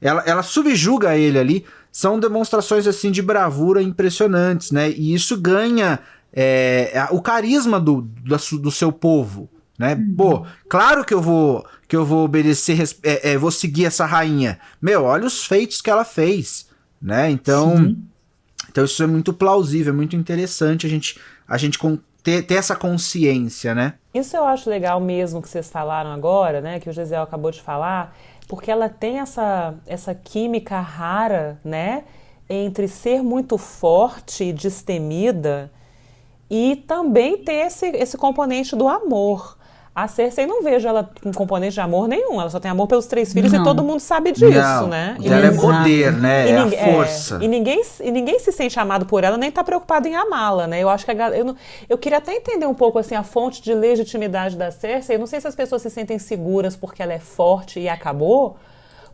Ela subjuga ele ali. São demonstrações assim de bravura impressionantes, né? E isso ganha o carisma do seu povo, né? Pô, claro que eu vou obedecer, vou seguir essa rainha. Meu, olha os feitos que ela fez, né? Então isso é muito plausível, é muito interessante a gente ter essa consciência, né? Isso eu acho legal mesmo que vocês falaram agora, né? Que o Gesiel acabou de falar, porque ela tem essa química rara, né? Entre ser muito forte e destemida e também ter esse componente do amor. A Cersei, não vejo ela com componente de amor nenhum. Ela só tem amor pelos 3 filhos e todo mundo sabe disso, né? E ela é poder, né? É a força. E ninguém se sente amado por ela, nem tá preocupado em amá-la, né? Eu acho que eu queria até entender um pouco assim, a fonte de legitimidade da Cersei. Eu não sei se as pessoas se sentem seguras porque ela é forte e acabou,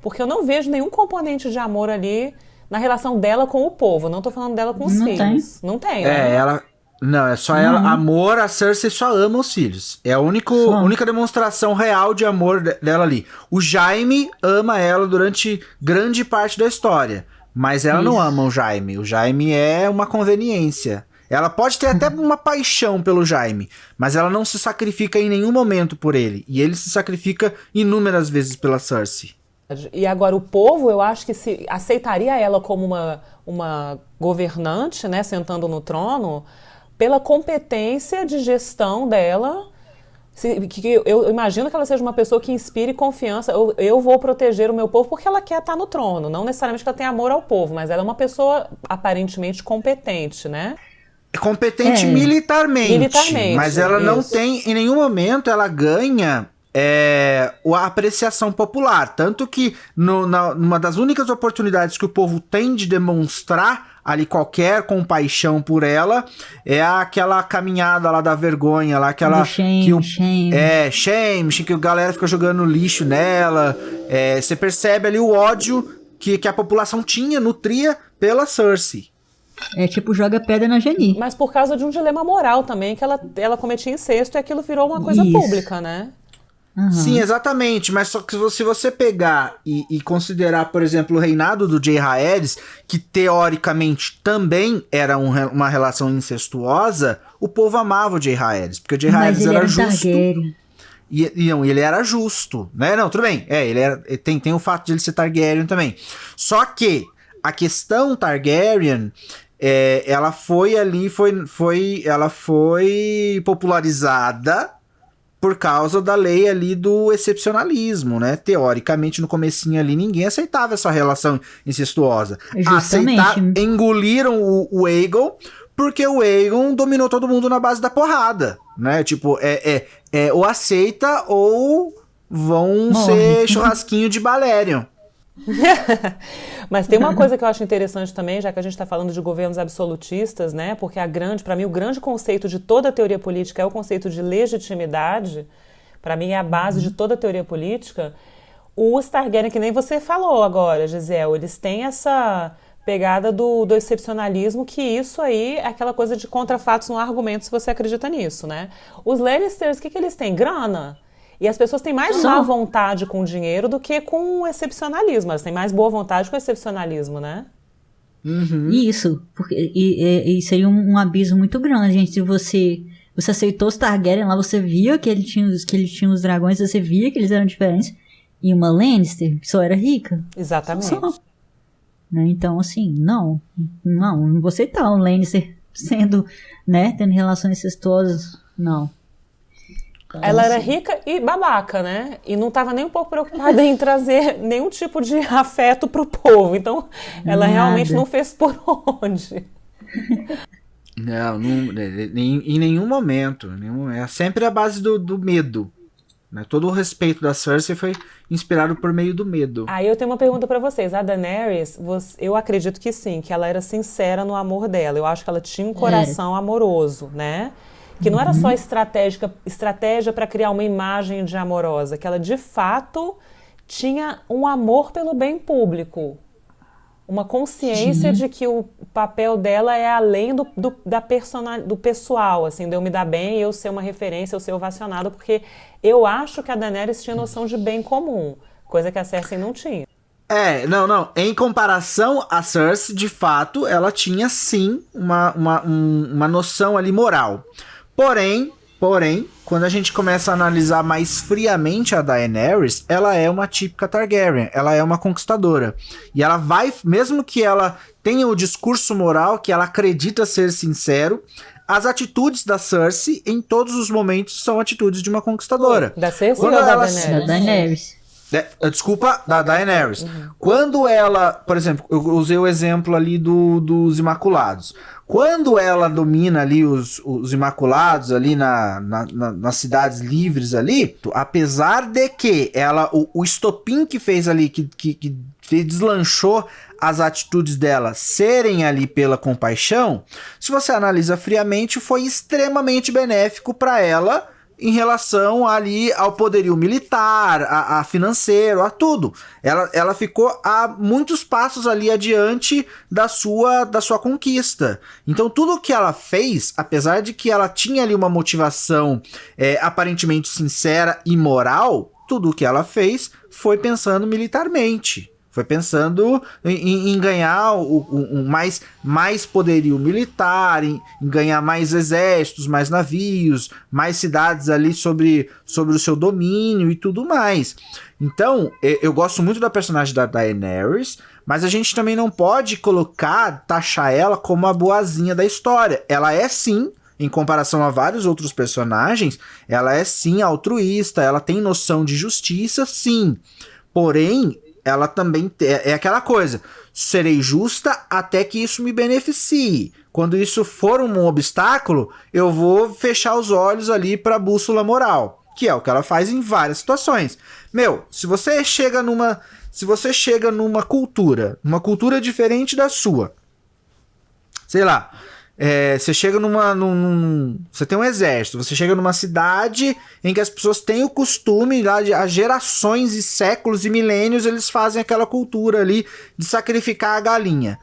porque eu não vejo nenhum componente de amor ali na relação dela com o povo. Não tô falando dela com os filhos. Não tem, né? Não, é só ela. Amor, a Cersei só ama os filhos. É a única demonstração real de amor dela ali. O Jaime ama ela durante grande parte da história. Mas ela não ama o Jaime. O Jaime é uma conveniência. Ela pode ter até uma paixão pelo Jaime, mas ela não se sacrifica em nenhum momento por ele. E ele se sacrifica inúmeras vezes pela Cersei. E agora o povo, eu acho que se aceitaria ela como uma governante, né, sentando no trono, pela competência de gestão dela, eu imagino que ela seja uma pessoa que inspire confiança. Eu vou proteger o meu povo porque ela quer estar no trono, não necessariamente que ela tenha amor ao povo, mas ela é uma pessoa aparentemente competente, né? Competente militarmente, mas ela não tem, em nenhum momento ela ganha a apreciação popular. Tanto que numa das únicas oportunidades que o povo tem de demonstrar ali qualquer compaixão por ela é aquela caminhada lá da vergonha, lá aquela... shame. Shame, que a galera fica jogando lixo nela. Você percebe ali o ódio que a população nutria pela Cersei. É tipo, joga pedra na Jani. Mas por causa de um dilema moral também, que ela cometia incesto e aquilo virou uma coisa pública, né? Uhum. Sim, exatamente, mas só que se você pegar e considerar, por exemplo, o reinado do Jaehaerys, que teoricamente também era uma relação incestuosa, o povo amava o Jaehaerys, porque o Jaehaerys era justo. E ele era justo, né? Não, tudo bem, tem o fato de ele ser Targaryen também. Só que a questão Targaryen... ela foi ali, ela foi popularizada por causa da lei ali do excepcionalismo, né? Teoricamente, no comecinho ali, ninguém aceitava essa relação incestuosa. Engoliram o Aegon, porque o Aegon dominou todo mundo na base da porrada, né? Tipo, ou aceita ou vão ser churrasquinho de Balerion. Mas tem uma coisa que eu acho interessante também, já que a gente está falando de governos absolutistas, né? Porque para mim, o grande conceito de toda a teoria política é o conceito de legitimidade. Para mim, é a base de toda a teoria política. Os Targaryen, que nem você falou agora, Gisele, eles têm essa pegada do excepcionalismo, que isso aí é aquela coisa de contra fatos não há argumentos, se você acredita nisso, né? Os Lannisters, o que eles têm? Grana. E as pessoas têm mais má vontade com o dinheiro do que com o excepcionalismo. Elas têm mais boa vontade com o excepcionalismo, né? Uhum. Isso, porque e seria um abismo muito grande, gente. Se você aceitou os Targaryen lá, você via que ele tinha os dragões, você via que eles eram diferentes. E uma Lannister que só era rica. Exatamente. Né? Então, assim, não vou aceitar um Lannister sendo, né, tendo relações incestuosas, não. Ela era rica e babaca, né? E não estava nem um pouco preocupada em trazer nenhum tipo de afeto pro povo. Então, ela realmente não fez por onde. Não, em nenhum momento. É sempre a base do medo. Né? Todo o respeito da Cersei foi inspirado por meio do medo. Aí eu tenho uma pergunta pra vocês. A Daenerys, eu acredito que sim, que ela era sincera no amor dela. Eu acho que ela tinha um coração amoroso, né? Que não era só estratégia para criar uma imagem de amorosa, que ela de fato tinha um amor pelo bem público. Uma consciência de que o papel dela é além do pessoal, assim, de eu me dar bem, eu ser uma referência, eu ser ovacionado, porque eu acho que a Daenerys tinha noção de bem comum, coisa que a Cersei não tinha. Não. Em comparação a Cersei, de fato, ela tinha sim uma noção ali moral. Porém, quando a gente começa a analisar mais friamente a Daenerys, ela é uma típica Targaryen, ela é uma conquistadora. E ela vai, mesmo que ela tenha o discurso moral, que ela acredita ser sincero, as atitudes da Cersei, em todos os momentos, são atitudes de uma conquistadora. Da Cersei ou da Daenerys? Da Daenerys. Desculpa, da Daenerys. Quando ela, por exemplo, eu usei o exemplo ali dos Imaculados. Quando ela domina ali os Imaculados ali nas cidades livres ali, apesar de que ela, o estopim que fez ali, que deslanchou as atitudes dela serem ali pela compaixão, se você analisa friamente, foi extremamente benéfico para ela em relação ali ao poderio militar, a financeiro, a tudo. Ela ficou a muitos passos ali adiante da sua conquista. Então tudo que ela fez, apesar de que ela tinha ali uma motivação aparentemente sincera e moral, tudo o que ela fez foi pensando militarmente. Foi pensando em ganhar mais poderio militar, em ganhar mais exércitos, mais navios, mais cidades ali sobre o seu domínio e tudo mais. Então, eu gosto muito da personagem da Daenerys, mas a gente também não pode taxar ela como a boazinha da história. Ela é sim, em comparação a vários outros personagens, ela é sim altruísta, ela tem noção de justiça, sim. Porém, ela também é aquela coisa, serei justa até que isso me beneficie. Quando isso for um obstáculo, eu vou fechar os olhos ali para a bússola moral. que é o que ela faz em várias situações. Se você chega numa cultura, uma cultura diferente da sua, sei lá, você chega você tem um exército, você chega numa cidade em que as pessoas têm o costume, lá, há gerações e séculos e milênios, eles fazem aquela cultura ali de sacrificar a galinha.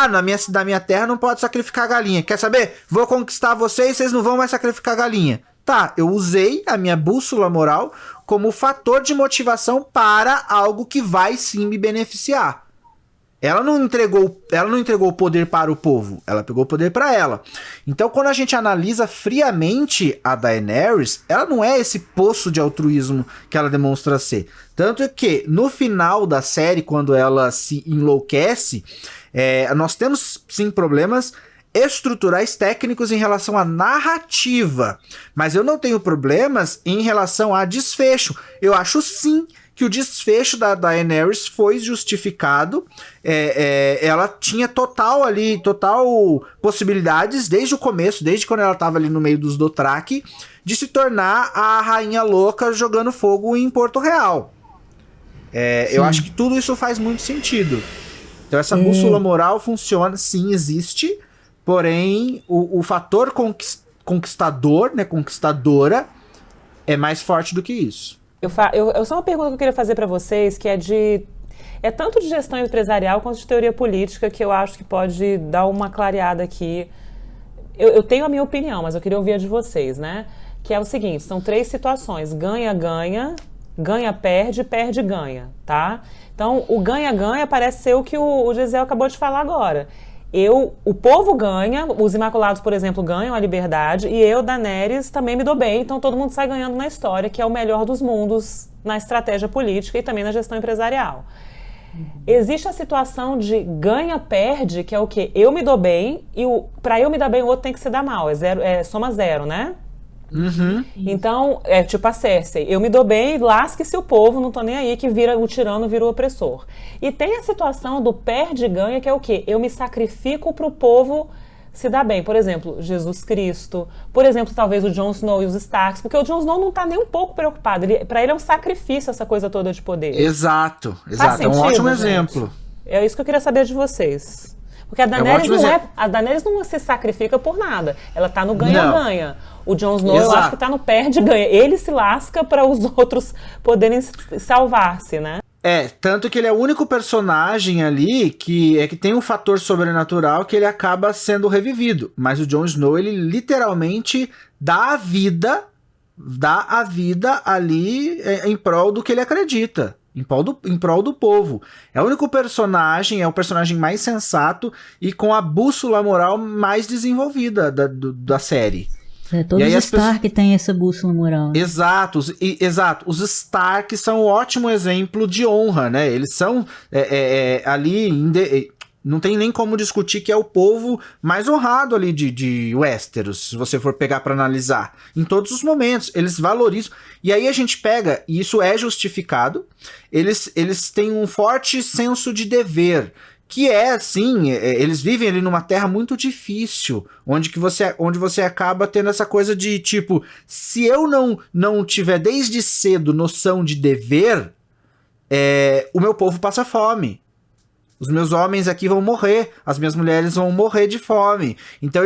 Na minha terra não pode sacrificar a galinha. Quer saber? Vou conquistar vocês não vão mais sacrificar a galinha. Tá, eu usei a minha bússola moral como fator de motivação para algo que vai sim me beneficiar. Ela não entregou o poder para o povo, ela pegou o poder para ela. Então, quando a gente analisa friamente a Daenerys, ela não é esse poço de altruísmo que ela demonstra ser. Tanto que, no final da série, quando ela se enlouquece, nós temos, sim, problemas estruturais técnicos em relação à narrativa, mas eu não tenho problemas em relação a desfecho. Eu acho, sim, que o desfecho da Daenerys foi justificado. Ela tinha total possibilidades desde o começo, desde quando ela estava ali no meio dos Dothraki, de se tornar a rainha louca jogando fogo em Porto Real. Eu acho que tudo isso faz muito sentido. Então essa bússola moral funciona, sim, existe, porém o fator conquistador, né, conquistadora, é mais forte do que isso. Só uma pergunta que eu queria fazer para vocês, que é tanto de gestão empresarial quanto de teoria política, que eu acho que pode dar uma clareada aqui. Eu tenho a minha opinião, mas eu queria ouvir a de vocês, né? Que é o seguinte, são 3 situações: ganha-ganha, ganha-perde, perde-ganha, tá? Então, o ganha-ganha parece ser o que o Gisele acabou de falar agora. O povo ganha, os Imaculados, por exemplo, ganham a liberdade, e eu, Daenerys, também me dou bem, então todo mundo sai ganhando na história, que é o melhor dos mundos na estratégia política e também na gestão empresarial. Existe a situação de ganha-perde, que é o quê? Eu me dou bem, e pra eu me dar bem, o outro tem que se dar mal, soma 0, né? Uhum. Então, tipo a Cersei, eu me dou bem, lasque-se o povo, não tô nem aí, que o tirano vira o opressor. E tem a situação do perde e ganha, que é o quê? Eu me sacrifico pro povo se dar bem. Por exemplo, Jesus Cristo, por exemplo, talvez o Jon Snow e os Starks, porque o Jon Snow não tá nem um pouco preocupado, pra ele é um sacrifício essa coisa toda de poder. Exato. Sentido, é um ótimo gente? exemplo. É isso que eu queria saber de vocês. Porque a Daenerys não se sacrifica por nada. Ela tá no ganha-ganha. O Jon Snow, eu acho que tá no perde-ganha. Ele se lasca para os outros poderem salvar-se, né? Tanto que ele é o único personagem ali que tem um fator sobrenatural que ele acaba sendo revivido. Mas o Jon Snow, ele literalmente dá a vida ali em prol do que ele acredita. Em prol do povo. É o único personagem, é o personagem mais sensato e com a bússola moral mais desenvolvida da série. Todos os Stark têm essa bússola moral. Né? Exato. Os Stark são um ótimo exemplo de honra, né? Eles são ali... Não tem nem como discutir que é o povo mais honrado ali de Westeros, se você for pegar para analisar. Em todos os momentos, eles valorizam. E aí a gente pega, e isso é justificado, eles têm um forte senso de dever, que assim, eles vivem ali numa terra muito difícil, onde você acaba tendo essa coisa de, tipo, se eu não tiver desde cedo noção de dever, o meu povo passa fome. Os meus homens aqui vão morrer, as minhas mulheres vão morrer de fome. Então,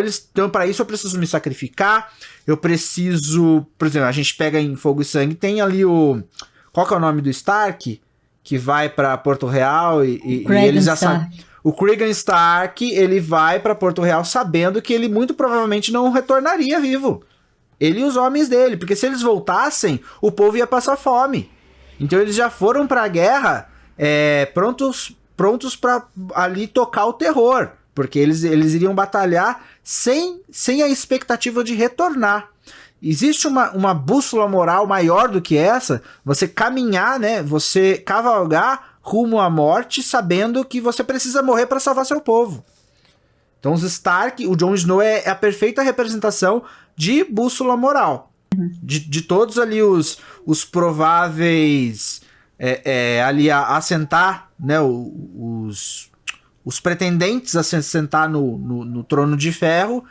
para isso eu preciso me sacrificar, eu preciso... Por exemplo, a gente pega em Fogo e Sangue, tem ali qual que é o nome do Stark? Que vai para Porto Real e eles já sabem... O Cregan Stark, ele vai para Porto Real sabendo que ele muito provavelmente não retornaria vivo. Ele e os homens dele, porque se eles voltassem, o povo ia passar fome. Então, eles já foram para a guerra prontos para ali tocar o terror, porque eles iriam batalhar sem a expectativa de retornar. Existe uma bússola moral maior do que essa, você caminhar, né, você cavalgar rumo à morte, sabendo que você precisa morrer para salvar seu povo. Então os Stark, o Jon Snow é a perfeita representação de bússola moral. De todos ali os prováveis ali a assentar, né, os pretendentes a se sentar no trono de ferro,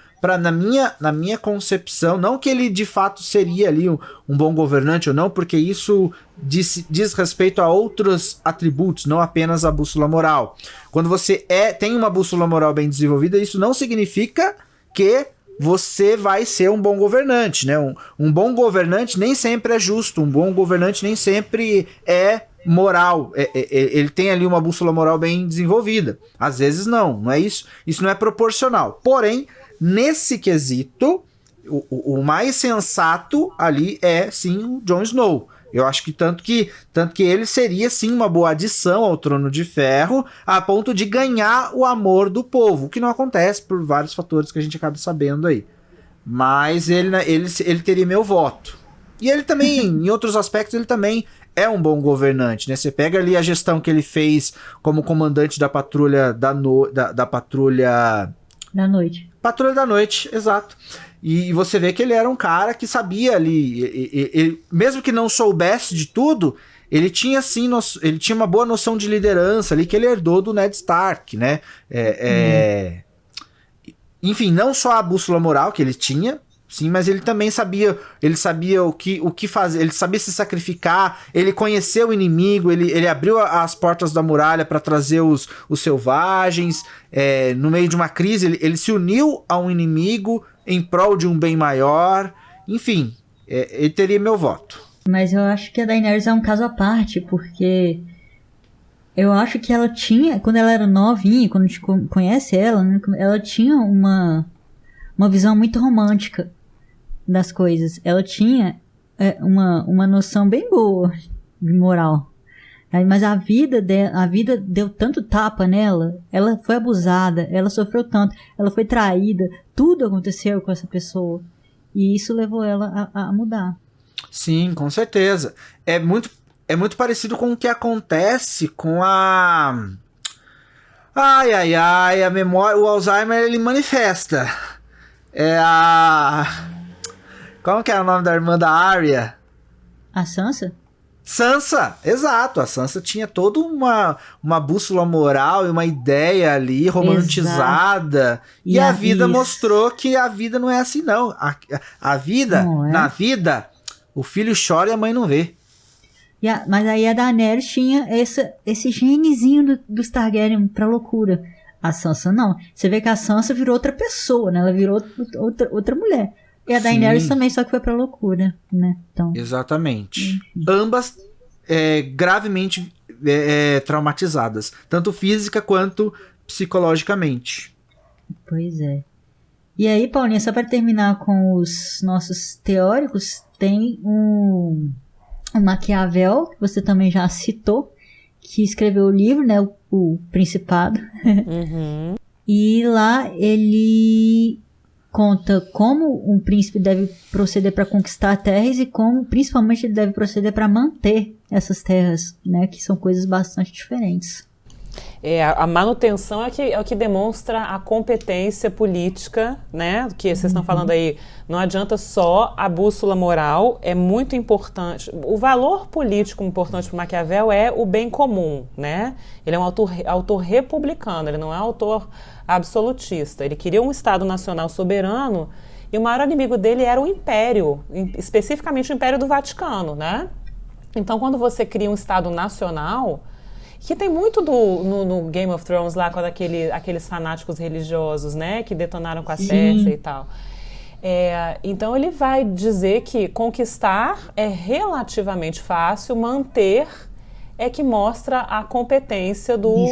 na minha concepção, não que ele de fato seria ali um bom governante ou não, porque isso diz respeito a outros atributos, não apenas a bússola moral. Quando você tem uma bússola moral bem desenvolvida, isso não significa que você vai ser um bom governante, né? Um bom governante nem sempre é justo, um bom governante nem sempre é moral, ele tem ali uma bússola moral bem desenvolvida. Às vezes não é isso. Isso não é proporcional. Porém, nesse quesito, o mais sensato ali é sim o Jon Snow. Eu acho que tanto que ele seria sim uma boa adição ao Trono de Ferro, a ponto de ganhar o amor do povo, o que não acontece por vários fatores que a gente acaba sabendo aí. Mas ele teria meu voto. E ele também, em outros aspectos, ele também é um bom governante, né? Você pega ali a gestão que ele fez como comandante da patrulha da patrulha da noite. Patrulha da Noite, exato. E você vê que ele era um cara que sabia ali, ele, mesmo que não soubesse de tudo, ele tinha sim, ele tinha uma boa noção de liderança ali que ele herdou do Ned Stark, né? Enfim, não só a bússola moral que ele tinha, sim, mas ele também sabia o que fazer, ele sabia se sacrificar, ele conheceu o inimigo, ele abriu as portas da muralha para trazer os selvagens, no meio de uma crise, ele se uniu a um inimigo em prol de um bem maior, enfim, ele teria meu voto. Mas eu acho que a Daenerys é um caso à parte, porque eu acho que ela tinha, quando ela era novinha, quando a gente conhece ela, né, ela tinha uma visão muito romântica das coisas. Ela tinha uma noção bem boa de moral. Mas a vida deu tanto tapa nela, ela foi abusada, ela sofreu tanto, ela foi traída, tudo aconteceu com essa pessoa. E isso levou ela a mudar. Sim, com certeza. É muito parecido com o que acontece com a... a memória, o Alzheimer, ele manifesta. Como que é o nome da irmã da Arya? A Sansa? Sansa, exato. A Sansa tinha toda uma bússola moral e uma ideia ali romantizada. E a vida mostrou que a vida não é assim, não. A vida, na vida, o filho chora e a mãe não vê. Mas aí a Daenerys tinha esse genezinho dos Targaryen pra loucura. A Sansa não. Você vê que a Sansa virou outra pessoa, né? Ela virou outra mulher. E a Daenerys também, só que foi pra loucura, né? Então, exatamente. Ambas gravemente traumatizadas. Tanto física quanto psicologicamente. Pois é. E aí, Paulinha, só para terminar com os nossos teóricos, tem o Maquiavel, que você também já citou, que escreveu o livro, né? O Principado. Uhum. E lá ele conta como um príncipe deve proceder para conquistar terras e como, principalmente, ele deve proceder para manter essas terras, né? Que são coisas bastante diferentes. A manutenção é o que demonstra a competência política, né? Que vocês estão falando aí, não adianta só a bússola moral, é muito importante. O valor político importante para Maquiavel é o bem comum, né? Ele é um autor republicano, ele não é autor absolutista. Ele queria um Estado nacional soberano e o maior inimigo dele era o Império, especificamente o Império do Vaticano, né? Então, quando você cria um Estado nacional... Que tem muito no Game of Thrones lá, com aqueles fanáticos religiosos, né? Que detonaram com a Cersei e tal. Então ele vai dizer que conquistar é relativamente fácil, manter é que mostra a competência do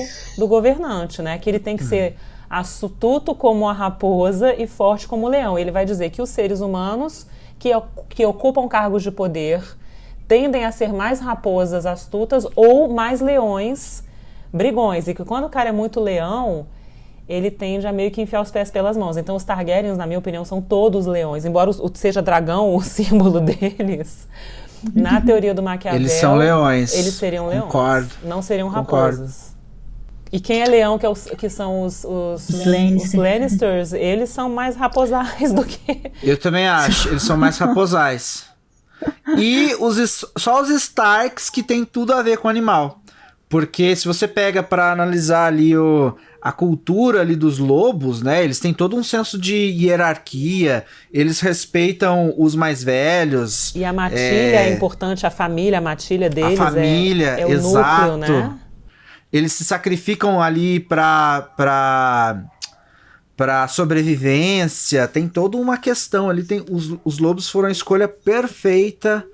governante, né? Que ele tem que ser astuto como a raposa e forte como o leão. Ele vai dizer que os seres humanos que ocupam cargos de poder tendem a ser mais raposas astutas ou mais leões brigões. E que quando o cara é muito leão, ele tende a meio que enfiar os pés pelas mãos. Então os Targaryens, na minha opinião, são todos leões. Embora seja dragão o símbolo deles, na teoria do Maquiavel... Eles são leões. Eles seriam leões. Concordo. Não seriam raposas. E quem é leão, que são os Lannisters, eles são mais raposais do que... Eu também acho. Eles são mais raposais. E só os Starks que tem tudo a ver com animal. Porque se você pega pra analisar ali a cultura ali dos lobos, né? Eles têm todo um senso de hierarquia, eles respeitam os mais velhos. E a matilha é importante, a família, a matilha deles a família, é o exato. núcleo, né? Eles se sacrificam ali pra sobrevivência, tem toda uma questão ali, os lobos foram a escolha perfeita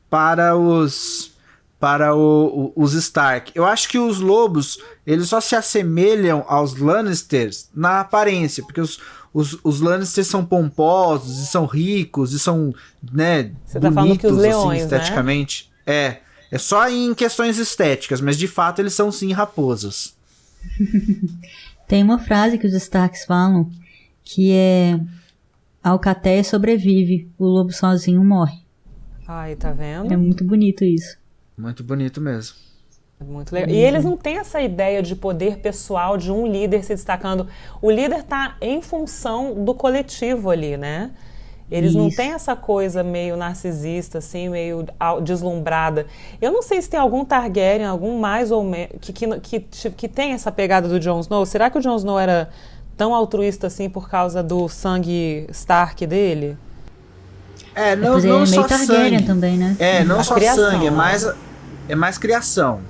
para os Stark. Eu acho que os lobos, eles só se assemelham aos Lannisters na aparência, porque os Lannisters são pomposos, e são ricos, e são, né, você bonitos, tá falando que os leões, assim, esteticamente. Né? É só em questões estéticas, mas de fato eles são sim raposas. Tem uma frase que os Starks falam, que é: a alcateia sobrevive, o lobo sozinho morre. Ai, tá vendo? É muito bonito isso. Muito bonito mesmo. Muito legal. E eles não têm essa ideia de poder pessoal de um líder se destacando. O líder tá em função do coletivo ali, né? Eles não têm essa coisa meio narcisista, assim, meio deslumbrada. Eu não sei se tem algum Targaryen, algum mais ou menos, que tem essa pegada do Jon Snow. Será que o Jon Snow era tão altruísta assim por causa do sangue Stark dele? Não só Targaryen sangue também, né? não A só criação, sangue, né? é mais criação.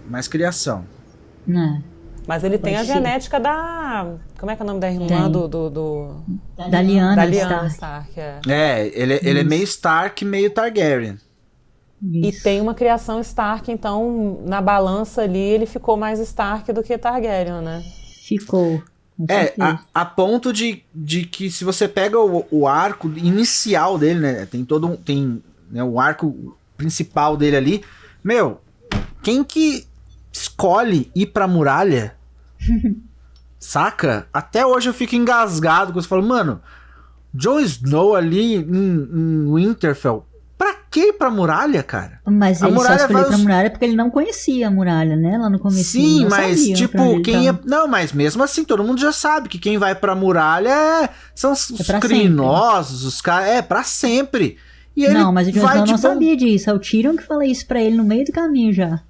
Mais criação. Mas ele tem a ser. genética da... Como é que é o nome da irmã Da Lyanna da Lyanna Stark. Stark, ele é meio Stark, meio Targaryen. E tem uma criação Stark, então na balança ali ele ficou mais Stark do que Targaryen, né? Ficou. A ponto de que se você pega o arco inicial dele, né? Tem né, o arco principal dele ali. Meu, quem que escolhe ir pra muralha? Saca? Até hoje eu fico engasgado quando você fala, mano, Jon Snow ali em Winterfell, pra que ir pra muralha, cara? Mas ele só escolheu pra muralha porque ele não conhecia a muralha, né? Lá no começo. Sim, mas tipo, Não, mas mesmo assim, todo mundo já sabe que quem vai pra muralha são os criminosos, os caras. É, pra sempre. E ele mas o Jon Snow não sabia disso. É o Tyrion que fala isso pra ele no meio do caminho já.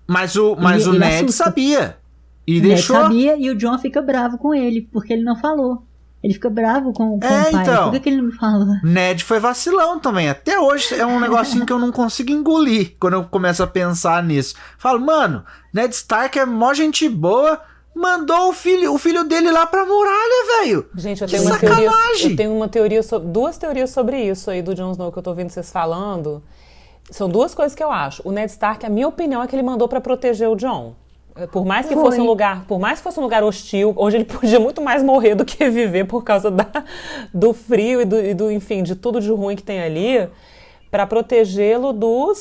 Mas o Ned sabia. E deixou. Ned sabia e o Jon fica bravo com ele, porque ele não falou. Ele fica bravo com o pai. Então, por que ele não falou? Ned foi vacilão também. Até hoje é um negocinho que eu não consigo engolir quando eu começo a pensar nisso. Falo, mano, Ned Stark é mó gente boa, mandou o filho dele lá pra muralha, velho. Gente, eu tenho uma teoria, duas teorias sobre isso aí do Jon Snow que eu tô vendo vocês falando. São duas coisas que eu acho. O Ned Stark, a minha opinião é que ele mandou pra proteger o Jon. Por mais que fosse um lugar hostil, onde ele podia muito mais morrer do que viver por causa do frio e do enfim, de tudo de ruim que tem ali, para protegê-lo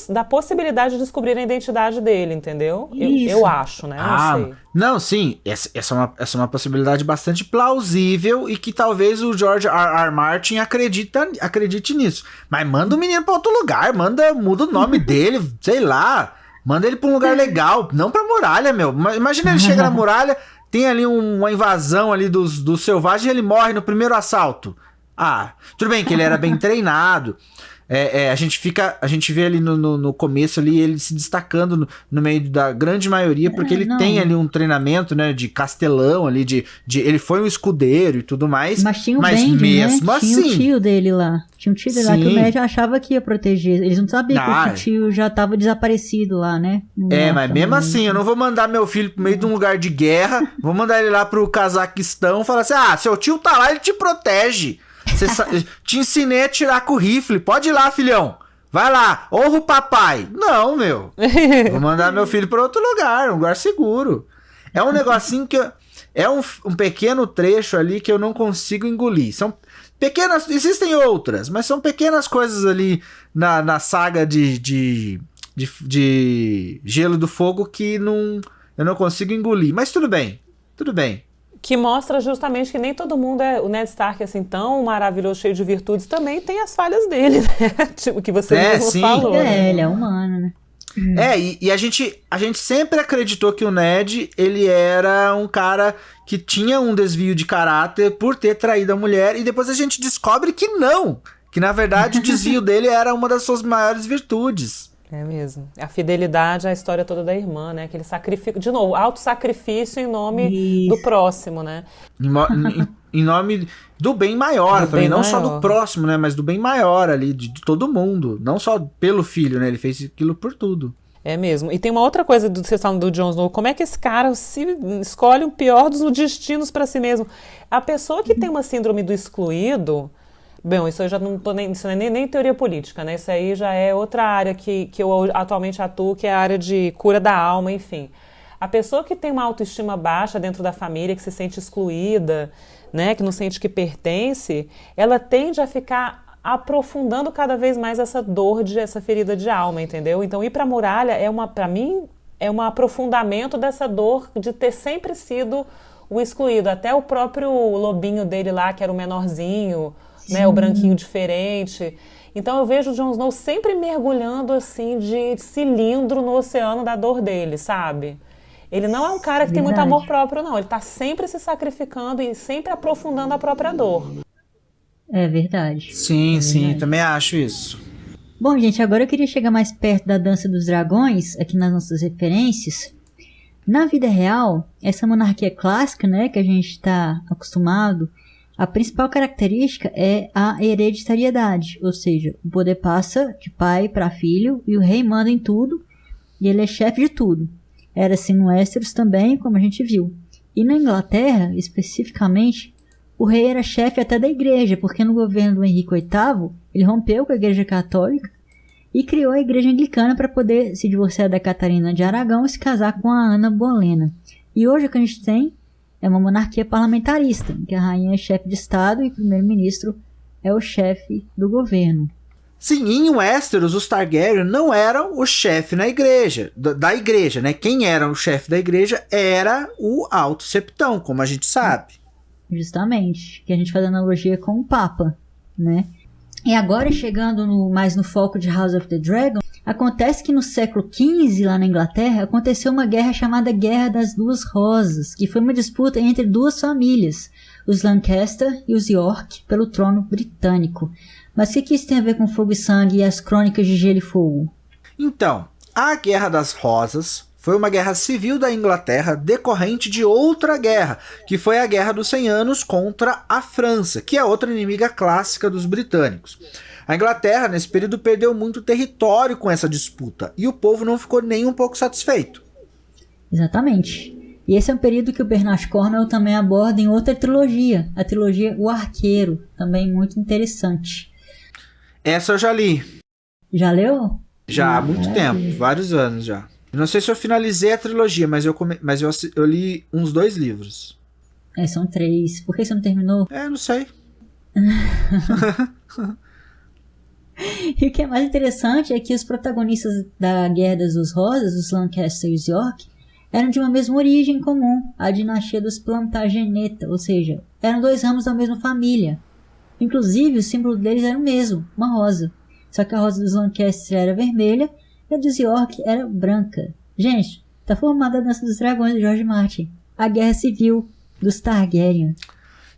da possibilidade de descobrir a identidade dele, entendeu? Eu acho, né? Não sei. Não, sim. Essa é uma possibilidade bastante plausível e que talvez o George R. Martin acredite nisso. Mas manda o menino pra outro lugar, muda o nome dele, sei lá. Manda ele pra um lugar legal, não pra muralha, meu. Imagina ele chega na muralha, tem ali uma invasão ali dos selvagens e ele morre no primeiro assalto. Tudo bem que ele era bem treinado. A gente vê ali no começo ali ele se destacando no meio da grande maioria, porque ele tem ali um treinamento, né, de castelão ali, ele foi um escudeiro e tudo mais. Mas tinha o Benjen, mesmo né? assim... Tinha o tio dele lá. Tinha um tio dele lá que o Ned achava que ia proteger. Eles não sabiam que o tio já tava desaparecido lá, né? Mas mesmo assim, eu não vou mandar meu filho pro meio de um lugar de guerra, vou mandar ele lá pro Cazaquistão e falar assim, seu tio tá lá, ele te protege. Te ensinei a tirar com o rifle. Pode ir lá, filhão. Vai lá. Honra o papai. Não, meu. Vou mandar meu filho para outro lugar. Um lugar seguro. É um negocinho que... É um pequeno trecho ali que eu não consigo engolir. São pequenas... Existem outras, mas são pequenas coisas ali na saga de Gelo do Fogo que eu não consigo engolir. Mas tudo bem. Tudo bem. Que mostra justamente que nem todo mundo o Ned Stark assim tão maravilhoso, cheio de virtudes, também tem as falhas dele, né? Tipo, que você mesmo falou. Ele é humano, né? E a gente sempre acreditou que o Ned, ele era um cara que tinha um desvio de caráter por ter traído a mulher, e depois a gente descobre que não, que na verdade o desvio dele era uma das suas maiores virtudes. É mesmo. A fidelidade à história toda da irmã, né? Aquele sacrifício, de novo, autossacrifício em nome do próximo, né? Em nome do bem maior Do também, bem não maior. só do próximo, né? Mas do bem maior ali, de todo mundo. Não só pelo filho, né? Ele fez aquilo por tudo. É mesmo. E tem uma outra coisa do vocês falam do Jon Snow. Como é que esse cara se escolhe o pior dos destinos para si mesmo? A pessoa que tem uma síndrome do excluído... Bom, isso eu já não tô nem... Isso não é nem teoria política, né? Isso aí já é outra área que eu atualmente atuo, que é a área de cura da alma, enfim. A pessoa que tem uma autoestima baixa dentro da família, que se sente excluída, né? Que não sente que pertence, ela tende a ficar aprofundando cada vez mais essa dor, essa ferida de alma, entendeu? Então, ir para a muralha, para mim, é um aprofundamento dessa dor de ter sempre sido o excluído. Até o próprio lobinho dele lá, que era o menorzinho, né, o branquinho diferente. Então eu vejo o Jon Snow sempre mergulhando assim de cilindro no oceano da dor dele, sabe? Ele não é um cara que tem muito amor próprio, não. Ele tá sempre se sacrificando e sempre aprofundando a própria dor. É verdade. Sim, sim, também acho isso. Bom, gente, agora eu queria chegar mais perto da Dança dos Dragões, aqui nas nossas referências. Na vida real, essa monarquia clássica, né, que a gente está acostumado, a principal característica é a hereditariedade, ou seja, o poder passa de pai para filho e o rei manda em tudo e ele é chefe de tudo. Era assim no Westeros também, como a gente viu. E na Inglaterra, especificamente, o rei era chefe até da igreja, porque no governo do Henrique VIII, ele rompeu com a igreja católica e criou a igreja anglicana para poder se divorciar da Catarina de Aragão e se casar com a Ana Bolena. E hoje o que a gente tem é uma monarquia parlamentarista, em que a rainha é chefe de Estado e o primeiro-ministro é o chefe do governo. Sim, em Westeros, os Targaryen não eram o chefe na igreja, da igreja, né? Quem era o chefe da igreja era o Alto Septão, como a gente sabe. Justamente, que a gente faz analogia com o Papa, né? E agora, chegando mais no foco de House of the Dragon, acontece que no século XV, lá na Inglaterra, aconteceu uma guerra chamada Guerra das Duas Rosas, que foi uma disputa entre duas famílias, os Lancaster e os York, pelo trono britânico. Mas o que isso tem a ver com Fogo e Sangue e as Crônicas de Gelo e Fogo? Então, a Guerra das Rosas foi uma guerra civil da Inglaterra decorrente de outra guerra, que foi a Guerra dos 100 Anos contra a França, que é outra inimiga clássica dos britânicos. A Inglaterra, nesse período, perdeu muito território com essa disputa, e o povo não ficou nem um pouco satisfeito. Exatamente. E esse é um período que o Bernard Cornwell também aborda em outra trilogia, a trilogia O Arqueiro, também muito interessante. Essa eu já li. Já leu? Já há muito tempo, vários anos já. Eu não sei se eu finalizei a trilogia, mas eu li uns 2 livros. São 3. Por que você não terminou? Não sei. E o que é mais interessante é que os protagonistas da Guerra das Duas Rosas, os Lancaster e os York, eram de uma mesma origem comum, a dinastia dos Plantageneta, ou seja, eram 2 ramos da mesma família. Inclusive, o símbolo deles era o mesmo, uma rosa. Só que a rosa dos Lancaster era vermelha e a dos York era branca. Gente, tá formada a Dança dos Dragões de George Martin, a Guerra Civil dos Targaryen.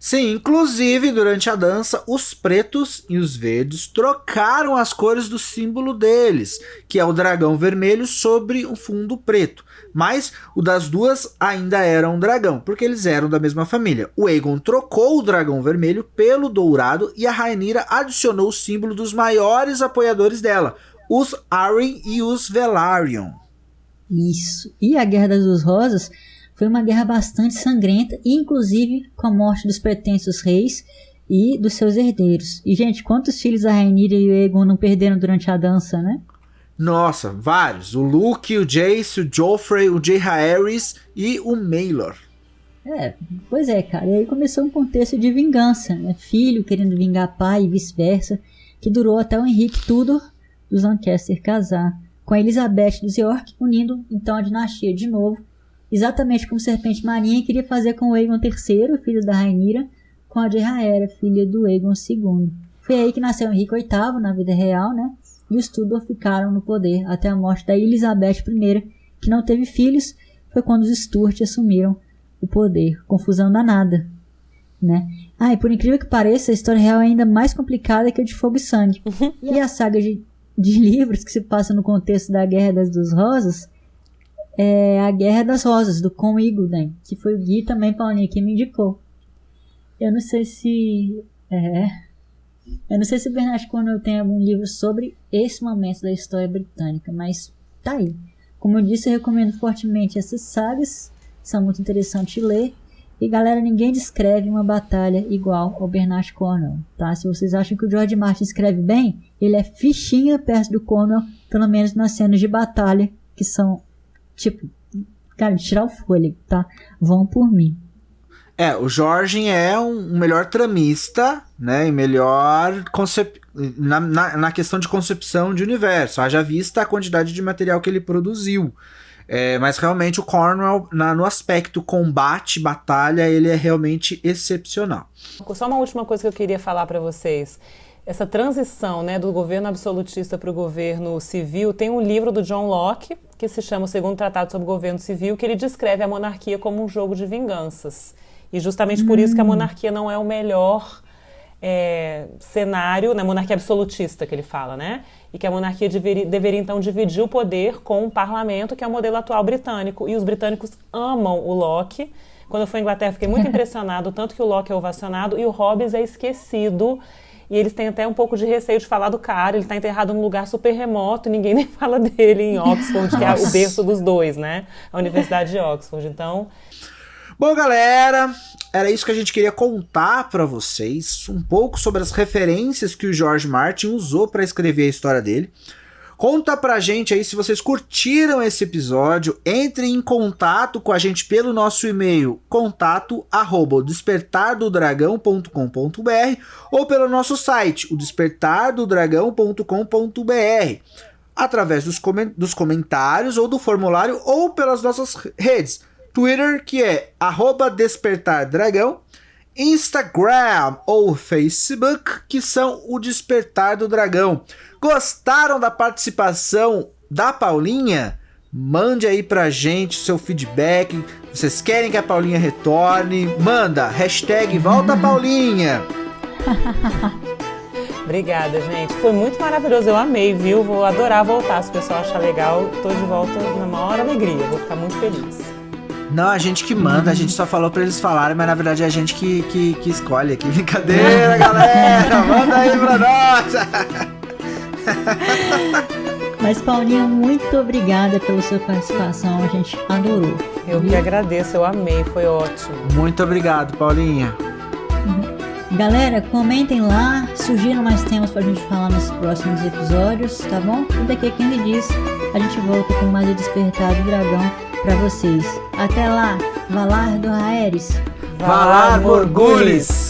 Sim, inclusive, durante a dança, os pretos e os verdes trocaram as cores do símbolo deles, que é o dragão vermelho sobre um fundo preto. Mas o das duas ainda era um dragão, porque eles eram da mesma família. O Aegon trocou o dragão vermelho pelo dourado e a Rhaenyra adicionou o símbolo dos maiores apoiadores dela, os Arryn e os Velaryon. Isso. E a Guerra das Duas Rosas foi uma guerra bastante sangrenta, inclusive com a morte dos pretensos reis e dos seus herdeiros. E, gente, quantos filhos a Rhaenyra e o Aegon não perderam durante a dança, né? Nossa, vários. O Luke, o Jace, o Joffrey, o Jaehaerys e o Maelor. Pois é, cara. E aí começou um contexto de vingança, né? Filho querendo vingar pai e vice-versa, que durou até o Henrique Tudor dos Lancaster casar com a Elizabeth dos York, unindo então a dinastia de novo, exatamente como Serpente Marinha queria fazer com o Aegon III, filho da Rhaenyra, com a Jaehaera, filha do Aegon II. Foi aí que nasceu o Henrique VIII na vida real, né? E os Tudor ficaram no poder até a morte da Elizabeth I, que não teve filhos. Foi quando os Stuart assumiram o poder. Confusão danada, né? E por incrível que pareça, a história real é ainda mais complicada que a de Fogo e Sangue. E a saga de de livros que se passa no contexto da Guerra das Rosas é A Guerra das Rosas, do Con Iggulden, que foi o Gui também, Paulinha, que me indicou. Eu não sei se o Bernard Cornwell tem algum livro sobre esse momento da história britânica, mas tá aí. Como eu disse, eu recomendo fortemente essas sagas, são muito interessantes de ler. E galera, ninguém descreve uma batalha igual ao Bernard Cornwell, tá? Se vocês acham que o George Martin escreve bem, ele é fichinha perto do Cornwell, pelo menos nas cenas de batalha, que são, tipo, cara, de tirar o fôlego, tá? Vão por mim. O Jorge é um melhor tramista, né, e melhor na questão de concepção de universo, haja vista a quantidade de material que ele produziu. Mas realmente o Cornwell, no aspecto combate, batalha, ele é realmente excepcional. Só uma última coisa que eu queria falar para vocês. Essa transição, né, do governo absolutista para o governo civil, tem um livro do John Locke, que se chama O Segundo Tratado sobre o Governo Civil, que ele descreve a monarquia como um jogo de vinganças. E justamente por isso que a monarquia não é o melhor cenário, na monarquia absolutista que ele fala, né? E que a monarquia deveria então dividir o poder com o parlamento, que é o modelo atual britânico. E os britânicos amam o Locke. Quando eu fui à Inglaterra, fiquei muito impressionado, tanto que o Locke é ovacionado e o Hobbes é esquecido. E eles têm até um pouco de receio de falar do cara. Ele está enterrado num lugar super remoto e ninguém nem fala dele em Oxford, que é o berço dos dois, né? A Universidade de Oxford. Então... Bom, galera, era isso que a gente queria contar para vocês, um pouco sobre as referências que o George Martin usou para escrever a história dele. Conta pra gente aí se vocês curtiram esse episódio, entrem em contato com a gente pelo nosso e-mail contato@odespertardodragão.com.br ou pelo nosso site, odespertardodragão.com.br, através dos comentários ou do formulário ou pelas nossas redes. Twitter, que é @despertardragão, Instagram ou Facebook, que são o Despertar do Dragão. Gostaram da participação da Paulinha? Mande aí pra gente seu feedback. Vocês querem que a Paulinha retorne? Manda, #volta Paulinha. Obrigada, gente. Foi muito maravilhoso. Eu amei, viu? Vou adorar voltar. Se o pessoal achar legal, tô de volta na maior alegria. Vou ficar muito feliz. Não, a gente que manda, a gente só falou pra eles falarem, mas na verdade é a gente que escolhe aqui. Brincadeira, galera! Manda aí pra nós! Mas, Paulinha, muito obrigada pela sua participação, a gente adorou. Eu que agradeço, eu amei, foi ótimo. Muito obrigado, Paulinha. Galera, comentem lá, sugiram mais temas pra gente falar nos próximos episódios, tá bom? E daqui a 15 dias a gente volta com mais o Despertar do Dragão pra vocês. Até lá, Valar do Aerys. Valar Morghulis.